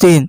3।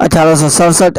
1867,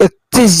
31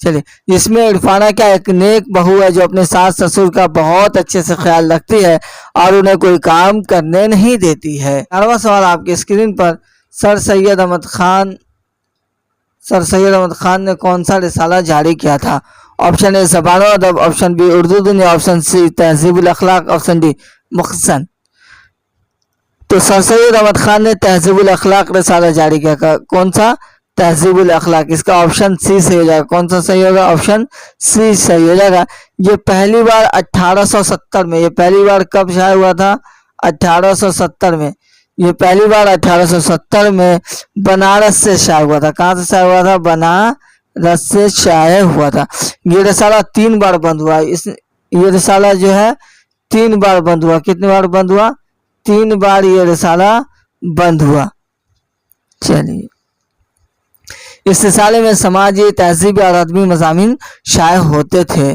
چلیے، جس میں عرفانہ کیا ایک نیک بہو ہے جو اپنے ساس سسر کا بہت اچھے سے خیال رکھتی ہے اور انہیں کوئی کام کرنے نہیں دیتی ہے۔ 11واں سوال آپ کی اسکرین پر، سر سید احمد خان نے کون سا رسالہ جاری کیا تھا؟ آپشن اے زبان و ادب، آپشن بی اردو دنیا، آپشن سی تہذیب الاخلاق، آپشن ڈی مخزن۔ تو سر سید احمد خان نے تہذیب الاخلاق رسالہ جاری کیا، کون سا؟ تہذیب الاخلاق۔ اس کا آپشن سی صحیح ہو جائے گا۔ کون سا صحیح ہوگا؟ آپشن سی صحیح ہو جائے گا۔ یہ پہلی بار 1870 میں، یہ پہلی بار کب شائع ہوا تھا؟ 1870 میں۔ یہ پہلی بار 1870 میں بنارس سے شائع ہوا تھا۔ کہاں سے شائع ہوا تھا؟ بنارس سے شائع ہوا تھا۔ یہ رسالہ 3 بار بند ہوا۔ یہ رسالہ جو ہے 3 بار بند ہوا۔ کتنی بار بند ہوا؟ 3 بار یہ رسالہ بند ہوا۔ چلیے، اس رسالے میں سماجی، تہذیبی اور ادبی مضامین شائع ہوتے تھے۔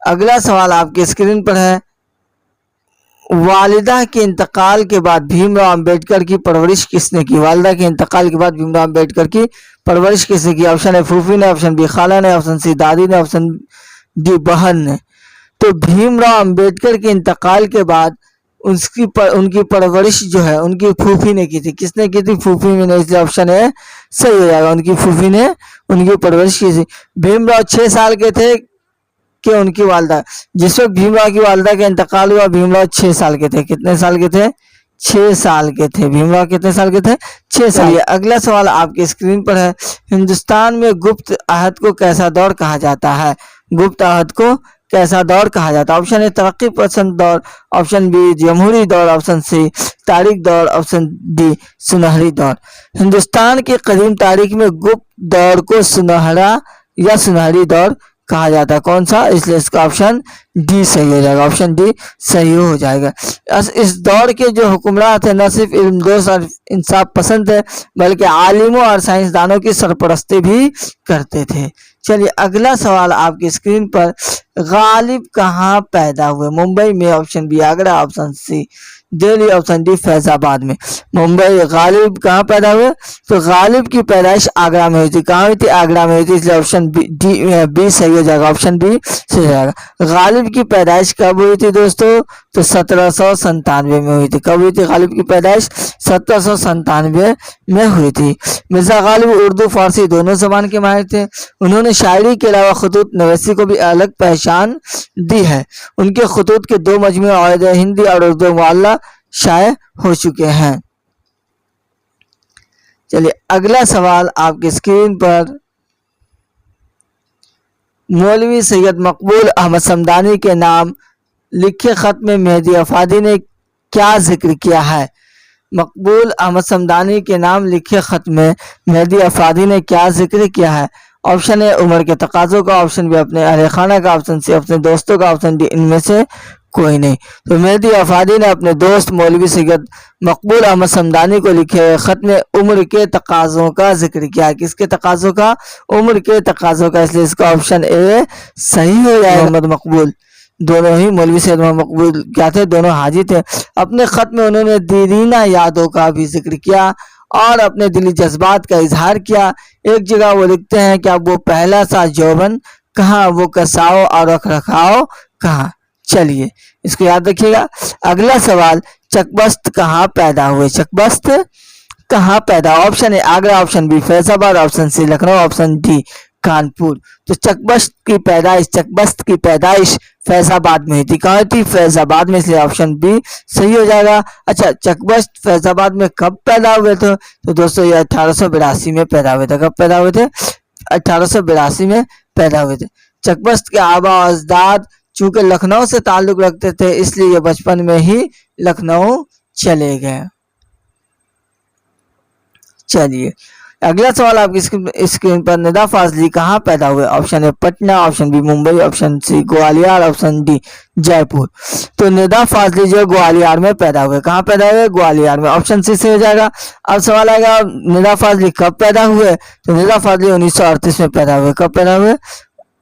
اگلا سوال آپ کی اسکرین پر ہے، والدہ کے انتقال کے بعد بھیم راؤ امبیڈکر کی پرورش کس نے کی؟ والدہ کے انتقال کے بعد بھیم راؤ امبیڈکر کی پرورش کس نے کی؟ آپشن اے پھوپھی نے، آپشن بی خالہ نے، آپشن سی دادی نے، آپشن ڈی بہن نے۔ تو بھیم راؤ امبیڈکر کے انتقال کے بعد ان کی پرورش جو ہے ان کی پھوپھی نے کی تھی۔ کس نے کی تھی؟ پھوپھی نے، اس لیے آپشن اے صحیح ہو جائے گا۔ ان کی پھوپھی نے ان کی پرورش کی تھی۔ بھیم راؤ 6 سال کے تھے کہ ان کی والدہ، جس وقت بھیم راؤ کی والدہ کا انتقال ہوا بھیم راؤ 6 سال کے تھے۔ کتنے سال کے تھے؟ 6 سال کے تھے۔ بھیم راؤ کتنے سال کے تھے؟ 6 سال۔ اگلا سوال آپ کی اسکرین پر ہے، ہندوستان میں گپت عہد کو کیسا دور کہا جاتا ہے؟ گپت عہد کو کیسا دور کہا جاتا ہے؟ آپشن اے ترقی پسند دور، آپشن بی جمہوری دور، آپشن سی تاریخ دور، آپشن ڈی سنہری دور۔ ہندوستان کی قدیم تاریخ میں گپت دور کو سنہرا یا سنہری دور کہا جاتا ہے۔ کون سا؟ اس لیے اس کا آپشن ڈی صحیح ہو جائے گا۔ آپشن ڈی صحیح ہو جائے گا۔ اس دور کے جو حکمران تھے نہ صرف علم دوست اور انصاف پسند تھے بلکہ عالموں اور سائنسدانوں کی سرپرستی بھی کرتے تھے۔ چلیے، اگلا سوال آپ کی اسکرین پر، غالب کہاں پیدا ہوئے؟ ممبئی میں، option B Agra, option C Delhi, option D Faizabad میں۔ ممبئی، غالب کہاں پیدا ہوئے؟ تو غالب کی پیدائش آگرہ میں ہوئی تھی۔ کہاں ہوئی تھی؟ آگرہ میں ہوئی تھی، اس لیے آپشن بی صحیح ہو جائے گا۔ آپشن بی صحیح ہو جائے گا۔ غالب کی پیدائش کب ہوئی تھی دوستو؟ تو 1797 میں ہوئی تھی۔ کب ہوئی تھی غالب کی پیدائش؟ 1797 میں ہوئی تھی۔ مرزا غالب اردو فارسی دونوں زبان کے ماہر تھے۔ انہوں نے شاعری کے علاوہ خطوط نویسی کو بھی الگ پہچان دی ہے۔ ان کے خطوط کے 2 مجموعے عہد ہندی اور اردو معلیٰ شائع ہو چکے ہیں۔ چلیے، اگلا سوال آپ کی اسکرین پر، مولوی سید مقبول احمد صمدانی کے نام لکھے خط میں مہدی افادی نے کیا ذکر کیا ہے؟ مقبول احمد صمدانی کے نام لکھے خط میں مہدی افادی نے کیا ذکر کیا ہے؟ آپشن اے عمر کے تقاضوں کا، آپشن بی اپنے اہل خانہ کا، آپشن سی اپنے دوستوں کا، آپشن ڈی ان میں سے کوئی نہیں۔ تو مہدی افادی نے اپنے دوست مولوی سید مقبول احمد صمدانی کو لکھے خط میں عمر کے تقاضوں کا ذکر کیا۔ کس کے تقاضوں کا؟ عمر کے تقاضوں کا، اس لیے اس کا آپشن اے صحیح ہو جائے۔ محمد مقبول دونوں ہی، مولوی سید محمد مقبول کیا تھے؟ دونوں حاجی تھے۔ اپنے خط میں انہوں نے دیرینہ یادوں کا بھی ذکر کیا اور اپنے دلی جذبات کا اظہار کیا۔ ایک جگہ وہ لکھتے ہیں کہ اب وہ پہلا سا جوبن کہاں، وہ کساؤ اور رکھ رکھاؤ کہاں۔ چلیے، اس کو یاد رکھیے گا۔ اگلا سوال، چکبست کہاں پیدا ہوئے؟ چکبست کہاں پیدا؟ Option A Agra, option B Faizabad, option C Lucknow, option D Kanpur. تو چکبست کی پیدائش فیض آباد میں ہوئی تھی۔ کہاں تھی؟ فیض آباد میں، اس لیے آپشن بی صحیح ہو جائے گا۔ اچھا، چکبست فیض آباد میں کب پیدا ہوئے تھے؟ تو دوستو یہ 1882 میں پیدا ہوئے تھے۔ کب پیدا ہوئے تھے؟ 1882 میں پیدا ہوئے تھے۔ چکبست کے آبا و اجداد چونکہ لکھنؤ سے تعلق رکھتے تھے اس لیے یہ بچپن میں ہی لکھنؤ چلے گئے۔ چلیے، اگلا سوال آپ کی اسکرین پر، ندا فاضلی کہاں پیدا ہوئے؟ Option A Patna, option B Mumbai, option C Gwalior, option D Jaipur. تو ندا فاضلی جو گوالیار میں پیدا ہوئے۔ کہاں پیدا ہوئے؟ گوالیار میں۔ آپشن سی سے ہو جائے گا۔ اب سوال آئے گا ندا فاضلی کب پیدا ہوئے؟ تو ندا فاضلی 1938 میں پیدا ہوئے۔ کب پیدا ہوئے؟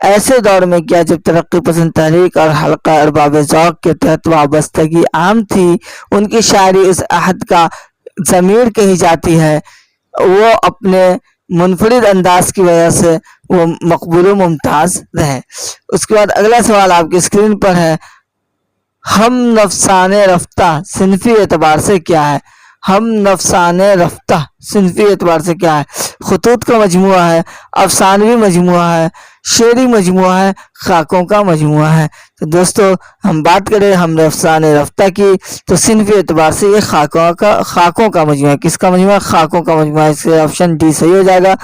ایسے دور میں کیا جب ترقی پسند تحریک اور حلقہ ارباب ذوق کے تحت وابستگی عام تھی، ان کی شاعری اس عہد کا ضمیر کہی جاتی ہے۔ وہ اپنے منفرد انداز کی وجہ سے وہ مقبول و ممتاز رہے۔ اس کے بعد اگلا سوال آپ کی اسکرین پر ہے، ہم نفسان رفتہ صنفی اعتبار سے کیا ہے؟ ہم نفسان رفتہ صنفی اعتبار سے کیا ہے؟ خطوط کا مجموعہ ہے، افسانوی مجموعہ ہے، شعری مجموعہ ہے، خاکوں کا مجموعہ ہے۔ تو دوستو ہم بات کریں ہم نفسان رفتہ کی تو صنفی اعتبار سے یہ خاکوں کا مجموعہ ہے۔ کس کا مجموعہ؟ خاکوں کا مجموعہ ہے۔ اس سے آپشن ڈی صحیح ہو جائے گا۔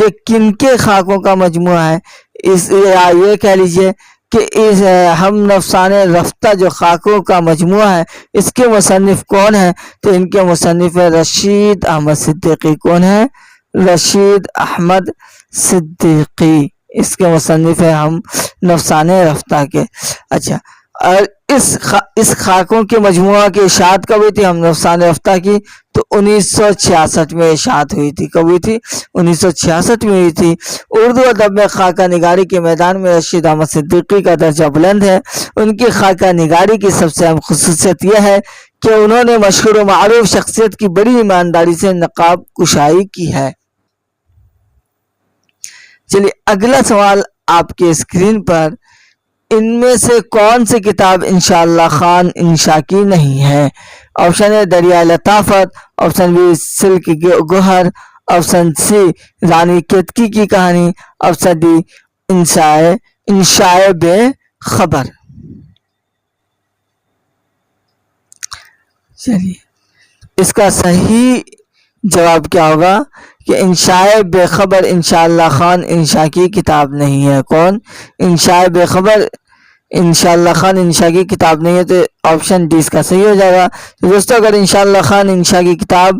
یہ کن کے خاکوں کا مجموعہ ہے؟ یہ کہہ لیجئے کہ اس ہم نفسان رفتہ جو خاکوں کا مجموعہ ہے اس کے مصنف کون ہیں؟ تو ان کے مصنف ہے رشید احمد صدیقی۔ کون ہے؟ رشید احمد صدیقی اس کے مصنف ہے ہم نفسان رفتہ کے۔ اچھا، اور اس خاکوں کے مجموعہ کی اشاعت کب ہوئی تھی ہم نفسان رفتہ کی؟ تو 1966 میں اشاعت ہوئی تھی۔ کب ہوئی تھی؟ 1966 میں ہوئی تھی۔ اردو ادب میں خاکہ نگاری کے میدان میں رشید احمد صدیقی کا درجہ بلند ہے۔ ان کی خاکہ نگاری کی سب سے اہم خصوصیت یہ ہے کہ انہوں نے مشہور و معروف شخصیت کی بڑی ایمانداری سے نقاب کشائی کی ہے۔ چلیے اگلا سوال آپ کے اسکرین پر، ان میں سے کون سی کتاب انشاءاللہ خان انشا کی نہیں ہے؟ آپشن اے دریائے لطافت، آپشن بی سلک گوہر، آپشن سی رانی کیتکی کی کہانی، آپشن ڈی انشائے بے خبر۔ چلیے اس کا صحیح جواب کیا ہوگا کہ انشائے بے خبر انشاءاللہ خان انشا کی کتاب نہیں ہے۔ کون؟ انشائے بے خبر انشاءاللہ خان انشا کی کتاب نہیں ہے، تو آپشن ڈی اس کا صحیح ہو جائے گا۔ تو دوستو اگر انشاءاللہ خان انشا کی کتاب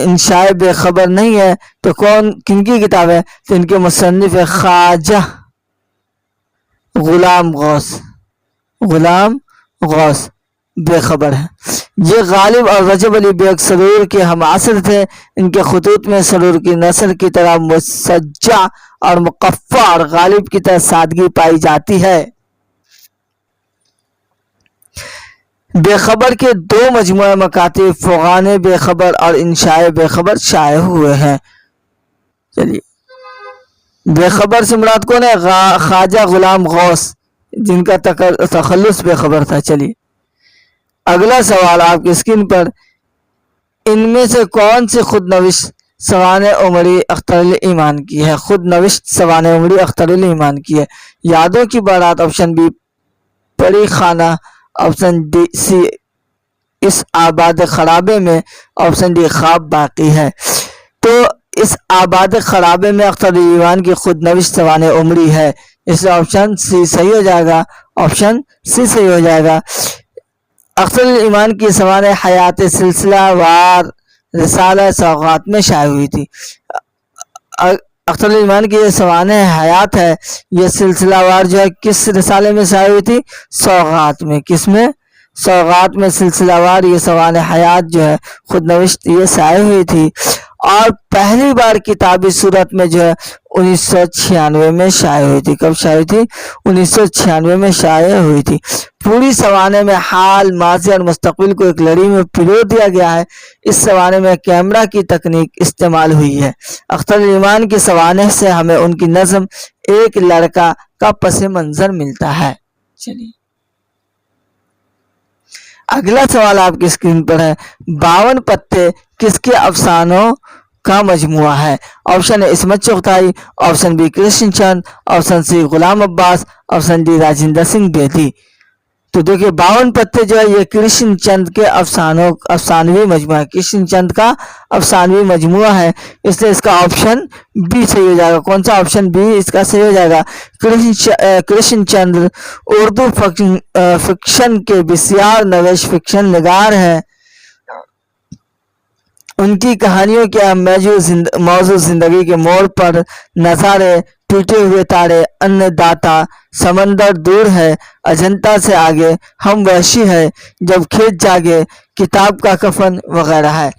انشائے بے خبر نہیں ہے تو کن کی کتاب ہے؟ تو ان کے مصنف ہے خواجہ غلام غوث بے خبر ہے۔ یہ غالب اور رجب علی بیگ سرور کے ہم عصر تھے۔ ان کے خطوط میں سرور کی نثر کی طرح مسجع اور مقفع اور غالب کی طرح سادگی پائی جاتی ہے۔ بے خبر کے دو مجموعہ مکاتب فغان بے خبر اور انشائے بے خبر شائع ہوئے ہیں۔ چلیے بے خبر سے مراد کون ہے؟ خواجہ غلام غوث، جن کا تخلص بے خبر تھا۔ چلیے اگلا سوال آپ کی اسکرین پر، ان میں سے کون سی خود نوشت سوانح عمری اختر الایمان کی ہے؟ خود نوشت سوانح عمری اختر الایمان کی ہے۔ یادوں کی بارات، آپشن بی پری خانہ، آپشن ڈی سی اس آباد خرابے میں، آپشن ڈی خواب باقی ہے۔ تو اس آباد خرابے میں اختر الایمان کی خود نوشت سوانح عمری ہے، اس سے آپشن سی صحیح ہو جائے گا۔ آپشن سی صحیح ہو جائے گا۔ اختر الایمان کی سوانح حیات سلسلہ وار رسالہ سوغات میں شائع ہوئی تھی۔ اختر الایمان کی یہ سوانح حیات ہے، یہ سلسلہ وار جو ہے کس رسالے میں شائع ہوئی تھی؟ سوغات میں۔ کس میں؟ سوغات میں سلسلہ وار یہ سوانح حیات جو ہے خود نوشت یہ شائع ہوئی تھی، اور پہلی بار کتابی صورت میں جو ہے 1996 میں شائع ہوئی تھی۔ کب شائع ہوئی تھی؟ 1996 میں شائع ہوئی تھی۔ پوری سوانح میں حال، ماضی اور مستقبل کو ایک لڑی میں پرو دیا گیا ہے۔ اس سوانح میں کیمرہ کی تکنیک استعمال ہوئی ہے۔ اختر الایمان کی سوانح سے ہمیں ان کی نظم ایک لڑکا کا پس منظر ملتا ہے۔ چلیے اگلا سوال آپ کی اسکرین پر ہے، 52 پتے کس کے افسانوں کا مجموعہ ہے؟ آپشن اے عصمت چغتائی، آپشن بی کرشن چند، option C Ghulam Abbas, option D Rajendra Singh بیدی۔ تو دیکھیں 52 پتے جو ہے یہ کرشن چند کے افسانوی مجموعہ ہے، کرشن چند کا افسانوی مجموعہ ہے، اس لیے اس کا آپشن بی صحیح ہو جائے گا۔ کون سا؟ آپشن بی اس کا صحیح ہو جائے گا۔ کرشن چند اردو فکشن کے بسیار نویش فکشن نگار ہیں۔ ان کی کہانیوں کے اہم موضوع زندگی کے موڑ پر نظارے، ٹوٹے ہوئے تارے، ان داتا، سمندر دور ہے، اجنتا سے آگے، ہم وحشی ہے، جب کھیت جاگے، کتاب کا کفن وغیرہ ہے۔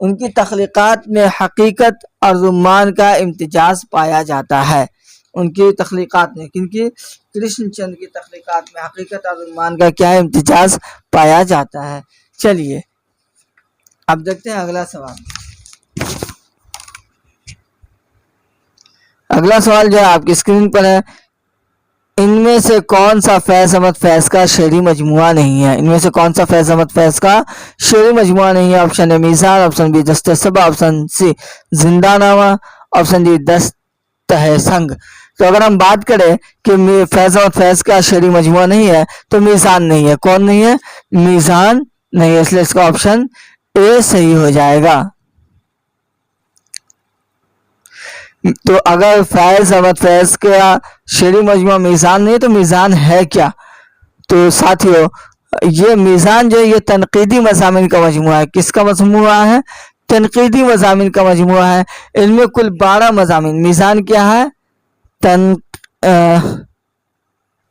ان کی تخلیقات میں حقیقت اور رمان کا امتزاج پایا جاتا ہے۔ ان کی تخلیقات میں، کیونکہ کرشن چندر کی تخلیقات میں حقیقت اور ایمان کا کیا امتزاج پایا جاتا ہے۔ چلیے اب دیکھتے ہیں اگلا سوال۔ اگلا سوال جو ہے آپ کی اسکرین پر ہے، ان میں سے کون سا فیض احمد فیض کا شعری مجموعہ نہیں ہے؟ ان میں سے کون سا فیض احمد فیض کا شعری مجموعہ نہیں ہے؟ آپشن اے میزان، آپشن بی دست صبا، آپشن سی زندہ نامہ، آپشن ڈی دست سنگ۔ تو اگر ہم بات کریں کہ فیض احمد فیض کا شعری مجموعہ نہیں ہے تو میزان نہیں ہے۔ کون نہیں ہے؟ میزان نہیں ہے، اس لیے اس کا آپشن اے صحیح ہو جائے گا۔ تو اگر فیض احمد فیض کا شعری مجموعہ میزان نہیں تو میزان ہے کیا؟ تو ساتھیو یہ میزان جو ہے یہ تنقیدی مضامین کا مجموعہ ہے۔ کس کا مجموعہ ہے؟ تنقیدی مضامین کا مجموعہ ہے۔ ان میں کل 12 مضامین، میزان کیا ہے؟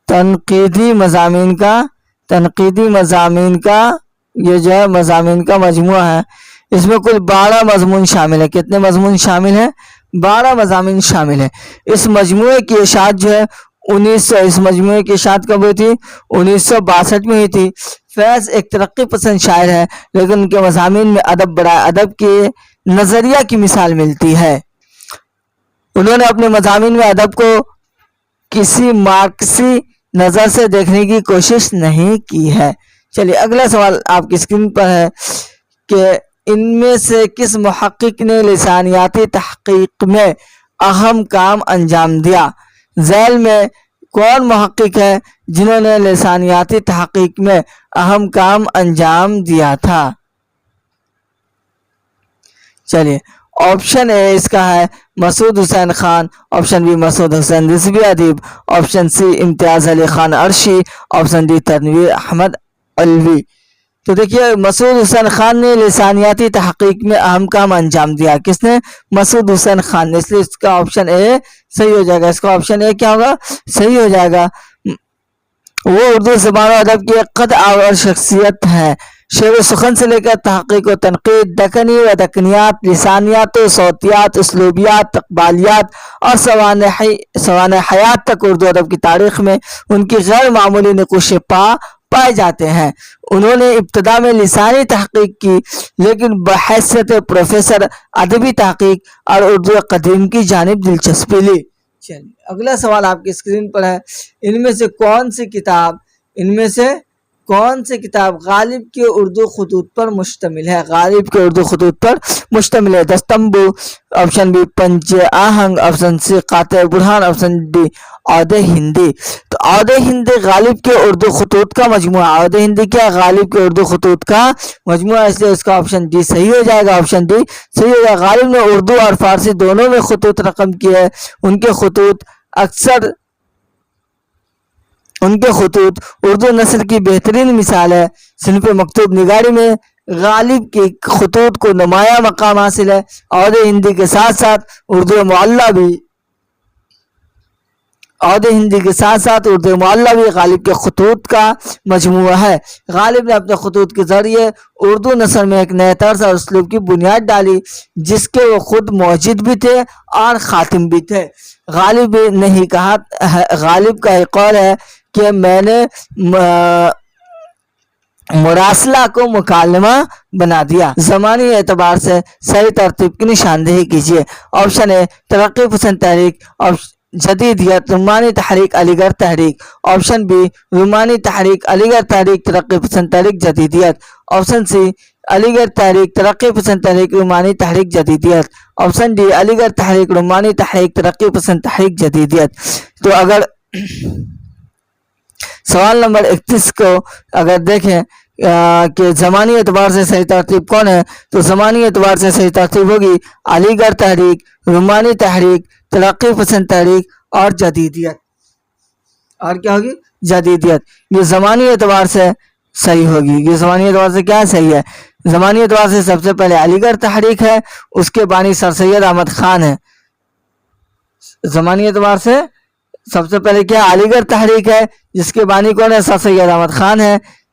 تنقیدی مضامین کا یہ جو ہے مضامین کا مجموعہ ہے۔ اس میں کل 12 مضمون شامل ہے۔ کتنے مضمون شامل ہیں؟ 12 مضامین شامل ہیں۔ اس مجموعے کی اشاعت جو ہے اس مجموعے کی اشاعت کب ہوئی تھی؟ 1962 میں ہوئی تھی۔ فیض ایک ترقی پسند شاعر ہے، لیکن ان کے مضامین میں ادب برائے ادب کے نظریہ کی مثال ملتی ہے۔ انہوں نے اپنے مضامین میں ادب کو کسی مارکسی نظر سے دیکھنے کی کوشش نہیں کی ہے۔ چلیے اگلا سوال آپ کی اسکرین پر ہے کہ ان میں سے کس محقق نے لسانیاتی تحقیق میں اہم کام انجام دیا؟ ذیل میں کون محقق ہے جنہوں نے لسانیاتی تحقیق میں اہم کام انجام دیا تھا؟ چلیے آپشن اے اس کا ہے مسعود حسین خان، آپشن بی مسعود حسین رضوی ادیب، آپشن سی امتیاز علی خان عرشی، آپشن ڈی تنویر احمد علوی۔ تو دیکھیے مسعود حسین خان نے لسانیاتی تحقیق میں اہم کام انجام دیا۔ کس نے؟ مسعود حسین خان نے، اس لیے اس کا آپشن اے صحیح ہو جائے گا۔ اس کا آپشن اے کیا ہوگا؟ صحیح ہو جائے گا۔ وہ اردو زبان و ادب کی ایک قد آور شخصیت ہے۔ شعر و سخن سے لے کر تحقیق و تنقید، دکنی و دکنیات، لسانیات و صوتیات، اسلوبیات، تقبالیات اور سوانح حیات تک اردو ادب کی تاریخ میں ان کی غیر معمولی نقوش پائے جاتے ہیں۔ انہوں نے ابتدا میں لسانی تحقیق کی، لیکن بحیثیت پروفیسر ادبی تحقیق اور اردو قدیم کی جانب دلچسپی لی۔ چلیے اگلا سوال آپ کی اسکرین پر ہے، ان میں سے کون سی کتاب غالب کے اردو خطوط پر مشتمل ہے؟ غالب کے اردو خطوط پر مشتمل ہے۔ دستمبو، آپشن بی پنج آہنگ، آپشن سی قاطع برہان، آپشن ڈی عود ہندی۔ تو عود ہندی غالب کے اردو خطوط کا مجموعہ، عود ہندی کیا؟ غالب کے اردو خطوط کا مجموعہ، اس لیے اس کا آپشن ڈی صحیح ہو جائے گا۔ آپشن ڈی صحیح ہو جائے گا۔ غالب نے اردو اور فارسی دونوں میں خطوط رقم کیے۔ ان کے خطوط اردو نثر کی بہترین مثال ہے۔ صنف مکتوب نگاری میں غالب کے خطوط کو نمایاں مقام حاصل ہے۔ عود ہندی کے ساتھ ساتھ اردو معلیٰ بھی غالب کے خطوط کا مجموعہ ہے۔ غالب نے اپنے خطوط کے ذریعے اردو نثر میں ایک نئے طرز اور اسلوب کی بنیاد ڈالی، جس کے وہ خود موجد بھی تھے اور خاتم بھی تھے۔ غالب کا ایک قول ہے کہ میں نے مراسلہ کو مکالمہ بنا دیا۔ زمانی اعتبار سے صحیح ترتیب کی نشاندہی کیجیے۔ آپشن اے ترقی پسند تحریک، جدیدیت، رومانی تحریک، علی گڑھ تحریک، آپشن بی رومانی تحریک، علی گڑھ تحریک، ترقی پسند تحریک، جدیدیت، آپشن سی علی گڑھ تحریک، ترقی پسند تحریک، رومانی تحریک، جدیدیت، آپشن ڈی علی گڑھ تحریک، رومانی تحریک، ترقی پسند تحریک، جدیدیت۔ تو اگر سوال نمبر 31 کو اگر دیکھیں کہ زمانی اعتبار سے صحیح ترتیب کون ہے، تو زمانی اعتبار سے صحیح ترتیب ہوگی علی گڑھ تحریک، رومانی تحریک، ترقی پسند تحریک اور جدیدیت۔ اور کیا ہوگی؟ جدیدیت۔ یہ زمانی اعتبار سے صحیح ہوگی۔ یہ زمانی اعتبار سے کیا صحیح ہے؟ زمانی اعتبار سے سب سے پہلے علی گڑھ تحریک ہے، اس کے بانی سر سید احمد خان ہے۔ زمانی اعتبار سے سب سے پہلے کیا؟ علی گڑھ تحریک ہے، جس کے بانی کون ہے؟ سر سید احمد خان ہے۔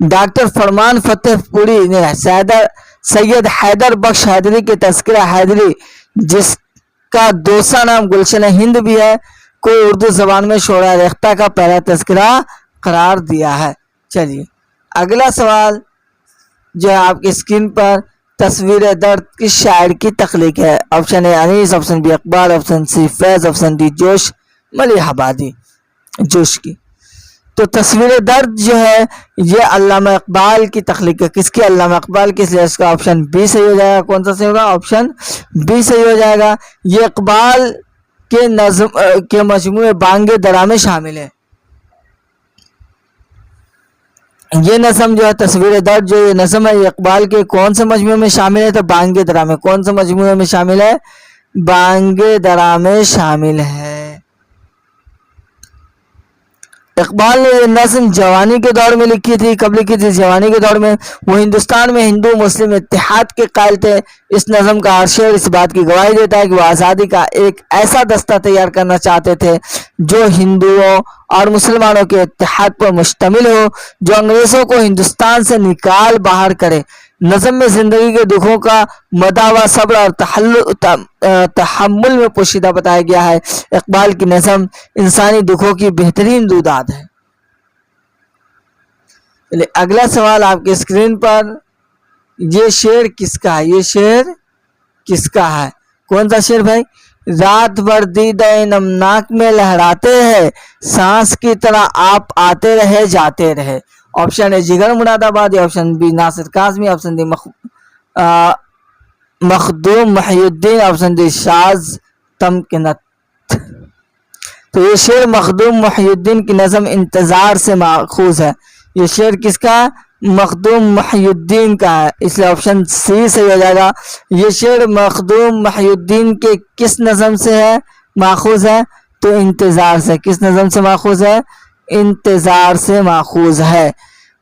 ڈاکٹر فرمان فتح پوری نے سید حیدر بخش حیدری کے تذکرہ حیدری جس کا دوسرا نام گلشن ہند بھی ہے کو اردو زبان میں شعراء ریختہ کا پہلا تذکرہ قرار دیا ہے۔ چلیے اگلا سوال جو ہے آپ کی اسکرین پر تصویر درد کس شاعر کی تخلیق ہے؟ Option A Anis, option B Iqbal, option C Faiz, option D Josh ملیح آبادی جوش کی۔ تو تصویر درد جو ہے یہ علامہ اقبال کی تخلیق ہے۔ کس کی؟ علامہ اقبال کی، اس لیے اس کا آپشن بی صحیح ہو جائے گا۔ کون سا صحیح ہوگا؟ آپشن بی صحیح ہو جائے گا۔ یہ اقبال کے نظم کے مجموعے بانگ درا میں شامل ہے۔ یہ نظم جو ہے تصویر درد جو یہ نظم ہے یہ اقبال کے کون سے مجموعے میں شامل ہے؟ تو بانگ درا میں۔ کون سے مجموعے میں شامل ہے؟ بانگ درا میں شامل ہے۔ اقبال نے یہ نظم جوانی کے دور میں لکھی تھی۔ کب لکھی تھی؟ جوانی کے دور میں۔ وہ ہندوستان میں ہندو مسلم اتحاد کے قائل تھے۔ اس نظم کا ہر شعر اس بات کی گواہی دیتا ہے کہ وہ آزادی کا ایک ایسا دستہ تیار کرنا چاہتے تھے جو ہندوؤں اور مسلمانوں کے اتحاد پر مشتمل ہو، جو انگریزوں کو ہندوستان سے نکال باہر کرے۔ نظم میں زندگی کے دکھوں کا مداوع صبر اور تحمل میں پوشیدہ بتایا گیا ہے۔ اقبال کی نظم انسانی دکھوں کی بہترین دوداد ہے۔ اگلا سوال آپ کے اسکرین پر، یہ شعر کس کا ہے؟ یہ شعر کس کا ہے؟ کون سا شعر بھائی؟ رات بھر دیدہ نمناک میں لہراتے ہیں، سانس کی طرح آپ آتے رہے جاتے رہے۔ آپشن اے جگر مراد آبادی، آپشن بی ناصر کاظمی، آپشن ڈی مخدوم محی الدین، آپشن ڈی شاذ تمکنت۔ تو یہ شعر مخدوم محی الدین کی نظم انتظار سے ماخوذ ہے۔ یہ شعر کس کا؟ مخدوم محی الدین کا ہے، اس لیے آپشن سی صحیح ہو جائے گا۔ یہ شعر مخدوم محی الدین کے کس نظم سے ہے ماخوذ ہے؟ تو انتظار سے۔ کس نظم سے ماخوذ ہے؟ انتظار سے ماخوذ ہے۔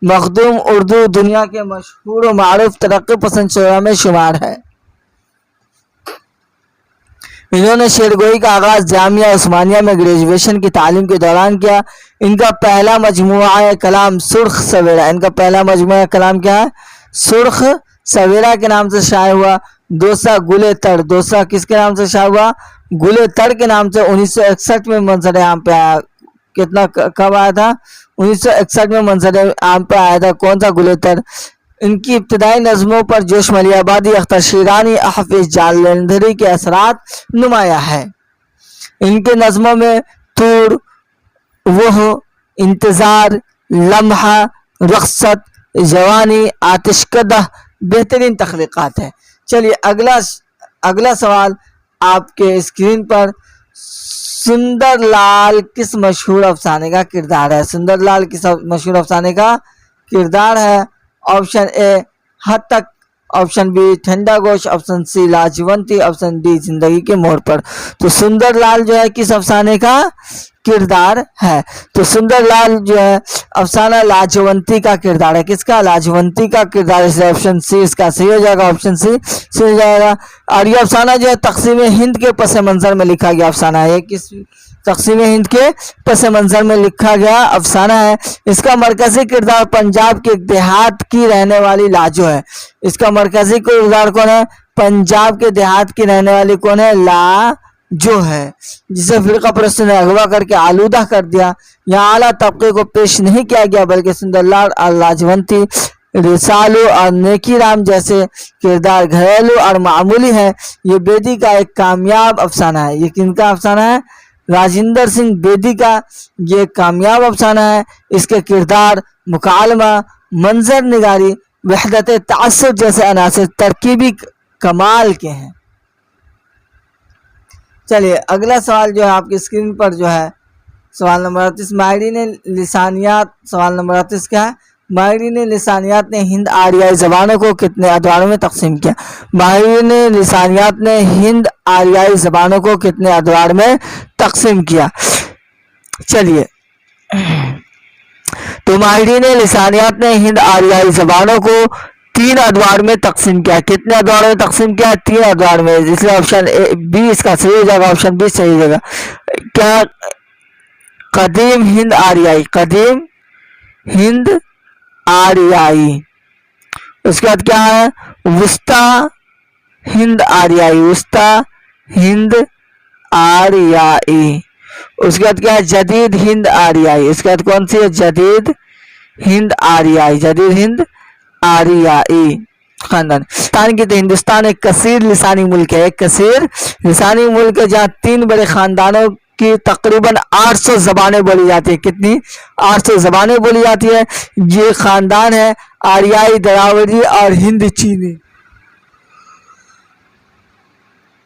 مخدوم اردو دنیا کے مشہور و معروف ترقی پسند شعراء میں شمار ہے۔ انہوں نے شعر گوئی کا آغاز جامعہ عثمانیہ میں گریجویشن کی تعلیم کے دوران کیا۔ ان کا پہلا مجموعہ کلام سرخ سویرا، ان کا پہلا مجموعہ کلام کیا ہے؟ سرخ سویرا کے نام سے شائع ہوا۔ دوسرا گل تر، دوسرا کس کے نام سے شائع ہوا؟ گل تر کے نام سے 1961 میں منظر عام پہ آیا۔ کتنا کب آیا تھا؟ 1961 میں منظر عام پہ آیا تھا۔ کون سا؟ گل تر۔ ان کی ابتدائی نظموں پر جوش ملیح آبادی، اختر شیرانی، حافظ جالندھری کے اثرات نمایاں ہے۔ ان کے نظموں میں طور، وہ، انتظار، لمحہ، رخصت، جوانی، آتش کدہ بہترین تخلیقات ہیں۔ چلیے اگلا سوال آپ کے اسکرین پر، سندر لال کس مشہور افسانے کا کردار ہے؟ سندر لال کس مشہور افسانے کا کردار ہے؟ آپشن اے حد تک، option B Thanda Gosht, option C Lajwanti, option D Zindagi ke موڑ پر۔ تو سندر لال جو ہے کس افسانے کا کردار ہے؟ تو سندر لال جو ہے افسانہ لاجونتی کا کردار ہے۔ کس کا؟ لاجونتی کا کردار ہے، اس لیے آپشن سی اس کا صحیح ہو جائے گا۔ آپشن سی صحیح ہو جائے گا۔ اور یہ افسانہ جو ہے تقسیم ہند کے پس منظر میں لکھا گیا افسانہ ہے۔ کس تقسیم ہند کے پس منظر میں لکھا گیا افسانہ ہے۔ اس کا مرکزی کردار پنجاب کے دیہات کی رہنے والی لاجو ہے۔ اس کا مرکزی کردار کون ہے؟ پنجاب کے دیہات کی رہنے والی کون ہے؟ لاجو ہے، جسے فرقہ پرستوں نے اغوا کر کے آلودہ کر دیا۔ یہاں اعلیٰ طبقے کو پیش نہیں کیا گیا بلکہ سندر لال اور لاجونتی، رسالو اور نیکی رام جیسے کردار گھریلو اور معمولی ہیں۔ یہ بیدی کا ایک کامیاب افسانہ ہے۔ یہ کن کا افسانہ ہے؟ راجندر سنگھ بیدی کا یہ کامیاب افسانہ ہے۔ اس کے کردار، مکالمہ، منظر نگاری، وحدت تعصب جیسے عناصر ترکیبی کمال کے ہیں۔ چلیے اگلا سوال جو ہے آپ کی اسکرین پر جو ہے سوال نمبر 38، ماہرین لسانیات، سوال نمبر 38 کیا ہے؟ ماہرین لسانیات نے ہند آریائی زبانوں کو کتنے ادواروں میں تقسیم کیا؟ ماہرین لسانیات نے ہند آریائی زبانوں کو کتنے ادوار میں تقسیم کیا؟ چلیے تو ماہرین لسانیات نے ہند آریائی زبانوں کو 3 ادوار میں تقسیم کیا۔ کتنے ادوار میں تقسیم کیا؟ 3 ادوار میں، اس لیے آپشن بی اس کا صحیح ہو جائے گا۔ آپشن بی صحیح ہو جائے گا۔ کیا؟ قدیم ہند آریائی، قدیم ہند آریائی. اس کے بعد کیا ہے؟ وسطی ہند آریائی. وسطی ہند آریائی. اس کے بعد کیا ہے؟ جدید ہند آریائی. اس کے بعد کون سی ہے؟ جدید ہند آریائی. جدید ہند آریائی خاندان. ہندوستان کی تو ہندوستان ایک کثیر لسانی ملک ہے. ایک کثیر لسانی ملک ہے جہاں 3 بڑے خاندانوں کی تقریباً 800 زبانیں بولی جاتی ہیں. کتنی؟ 800 زبانیں بولی جاتی ہے. یہ خاندان ہے آریائی، دراوڑی اور ہند چینی.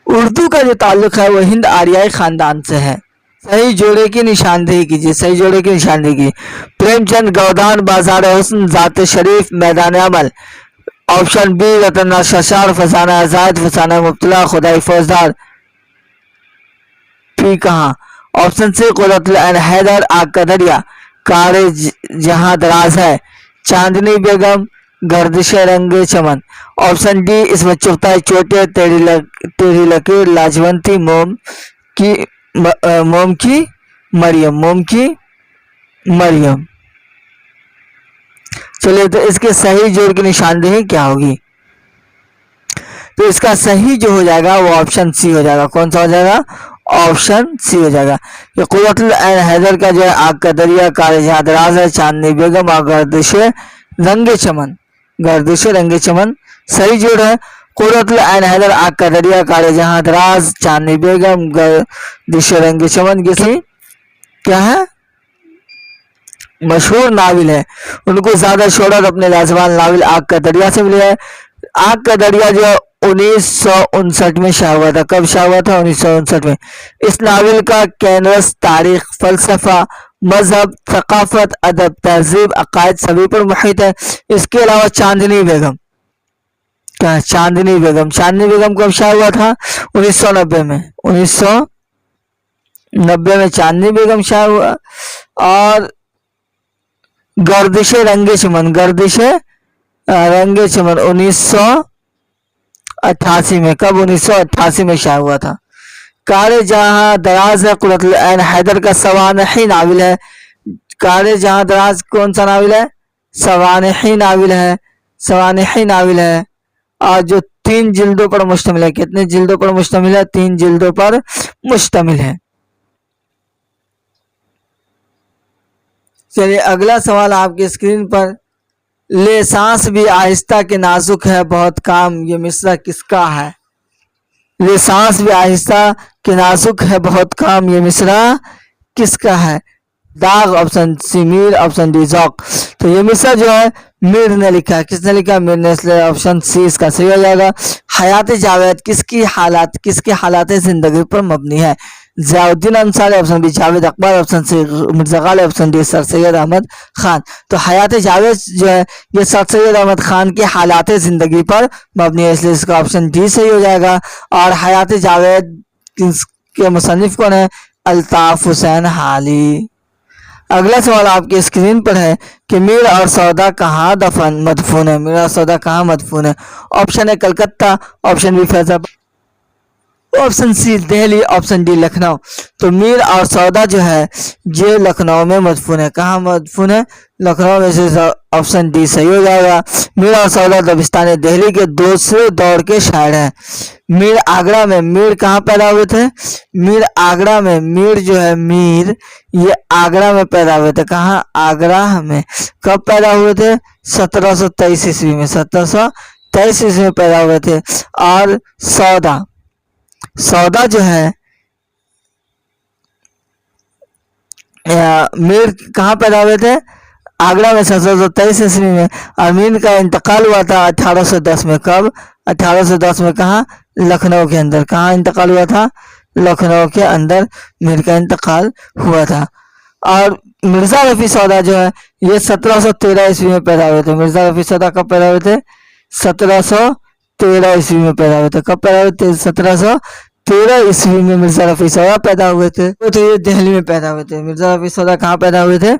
اردو کا جو تعلق ہے وہ ہند آریائی خاندان سے ہے. صحیح جوڑے کی نشاندہی کیجیے. صحیح جوڑے کی نشاندہی کیجیے. پریم چند گودان، بازار حسن، ذات شریف، میدان عمل. آپشن بی رتن ناتھ ششار، فسانہ زاہد، فسانہ مبتلا، خدائی فوجدار. پی کہاں؟ آپشن سی قرۃ العین حیدر، آگ کا دریا. کار جہاں دراز ہے، چاندنی بیگم، گردش رنگ چمن. آپشن ڈی اس میں چغتائی چوٹے، تیری لکیر، لاجونتی، موم کی مریم. موم کی مریم. چلیے تو اس کے صحیح جوڑ کی نشاندہی کیا ہوگی؟ تو اس کا صحیح جو ہو جائے گا وہ آپشن سی ہو جائے گا. کون سا ہو جائے گا؟ آپشن سی ہو جائے گا. یہ قرۃ العین حیدر کا جو ہے آگ کا دریا، کار جہاں دراز ہے، چاندنی بیگم اور گردش رنگ چمن. گردش رنگ چمن صحیح جوڑ ہے. قرۃ العین حیدر، آگ کا دریا، کار جہاں دراز، چاندنی بیگم، گردش رنگ چمن. یہ کیا ہے؟ مشہور ناول ہے. ان کو زیادہ شہرت اپنے لاجواب ناول آگ کا دریا سے ملی ہے. آگ کا دریا جو 1959 میں شائع ہوا تھا. کب شائع ہوا تھا؟ 1959 میں. اس ناول کا کینوس تاریخ، فلسفہ، مذہب، ثقافت، ادب، تہذیب، عقائد سبھی پر محیط ہے. اس کے علاوہ چاندنی بیگم، کیا ہے؟ چاندنی بیگم. چاندنی بیگم کب شائع ہوا تھا؟ 1990 میں. 1990 میں چاندنی بیگم شائع ہوا. اور گردش رنگ چمن، گردش رنگ چمن 1988 میں. کب؟ 1988 میں شائع ہوا تھا. کار جہاں دراز ہے قرۃ العین حیدر کا سوانحی ناول ہے. کار جہاں دراز کون سا ناول ہے؟ سوانحی ناول ہے. سوانحی ناول ہے اور جو 3 جلدوں پر مشتمل ہے. کتنے جلدوں پر مشتمل ہے؟ 3 جلدوں پر مشتمل ہے. چلیے اگلا سوال آپ کی اسکرین پر. لے سانس بھی آہستہ کہ نازک ہے بہت کام، یہ مصرع کس کا ہے؟ لے سانس بھی آہستہ کہ نازک ہے بہت کام، یہ مصرع کس کا ہے؟ داغ. آپشن سی میر، آپشن ڈی ذوق. تو یہ مصرع جو ہے میر نے لکھا ہے. کس نے لکھا؟ میر نے. اس لیے آپشن سی اس کا صحیح ہو جائے گا. حیات جاوید کس کی حالات زندگی پر مبنی ہے؟ Ziauddin Ansari, option B Javed Iqbal, option C Mirza Ghalib, option D sir Syed Ahmad Khan. تو حیات جاوید جو ہے یہ سر سید احمد خان کے حالات زندگی پر مبنی ہے. اس لیے اس کا آپشن ڈی صحیح ہو جائے گا. اور حیات جاوید کے مصنف کون ہے؟ الطاف حسین حالی. اگلا سوال آپ کی اسکرین پر ہے کہ میر اور سودا کہاں مدفون ہے؟ میر اور سودا کہاں مدفون ہے؟ آپشن ہے Calcutta, option B Faizabad, option C Delhi, option D Lucknow. تو میر اور سودا جو ہے یہ لکھنؤ میں مدفون ہے. کہاں مدفون ہے؟ لکھنؤ میں. سے آپشن ڈی صحیح ہو جائے گا. میر اور سودا دبستان دہلی کے دوسرے دور کے شاعر ہیں. میر آگرہ میں. میر کہاں پیدا ہوئے تھے؟ میر آگرہ میں. میر جو ہے میر یہ آگرہ میں پیدا ہوئے تھے. کہاں؟ آگرہ میں. کب پیدا ہوئے تھے؟ 1723 عیسوی میں. 1723 عیسوی میں پیدا ہوئے تھے. اور سودا جو ہے میر کہاں پیدا ہوئے تھے؟ آگرہ میں. 1723 عیسوی میں. اور میر کا انتقال ہوا تھا 1810 میں. کب؟ 1810 میں. کہاں؟ لکھنؤ کے اندر. کہاں انتقال ہوا تھا؟ لکھنؤ کے اندر میر کا انتقال ہوا تھا. اور مرزا رفیع سودا جو ہے یہ 1713 عیسوی میں پیدا ہوئے تھے. مرزا رفیع سودا کب پیدا ہوئے تھے؟ 1713 عیسوی میں پیدا ہوئے تھے. کب پیدا ہوئے تھے؟ 1713 عیسوی میں مرزا رفیع سودا پیدا ہوئے تھے. تو یہ دہلی میں پیدا ہوئے تھے. مرزا رفیع سودا کہاں پیدا ہوئے تھے؟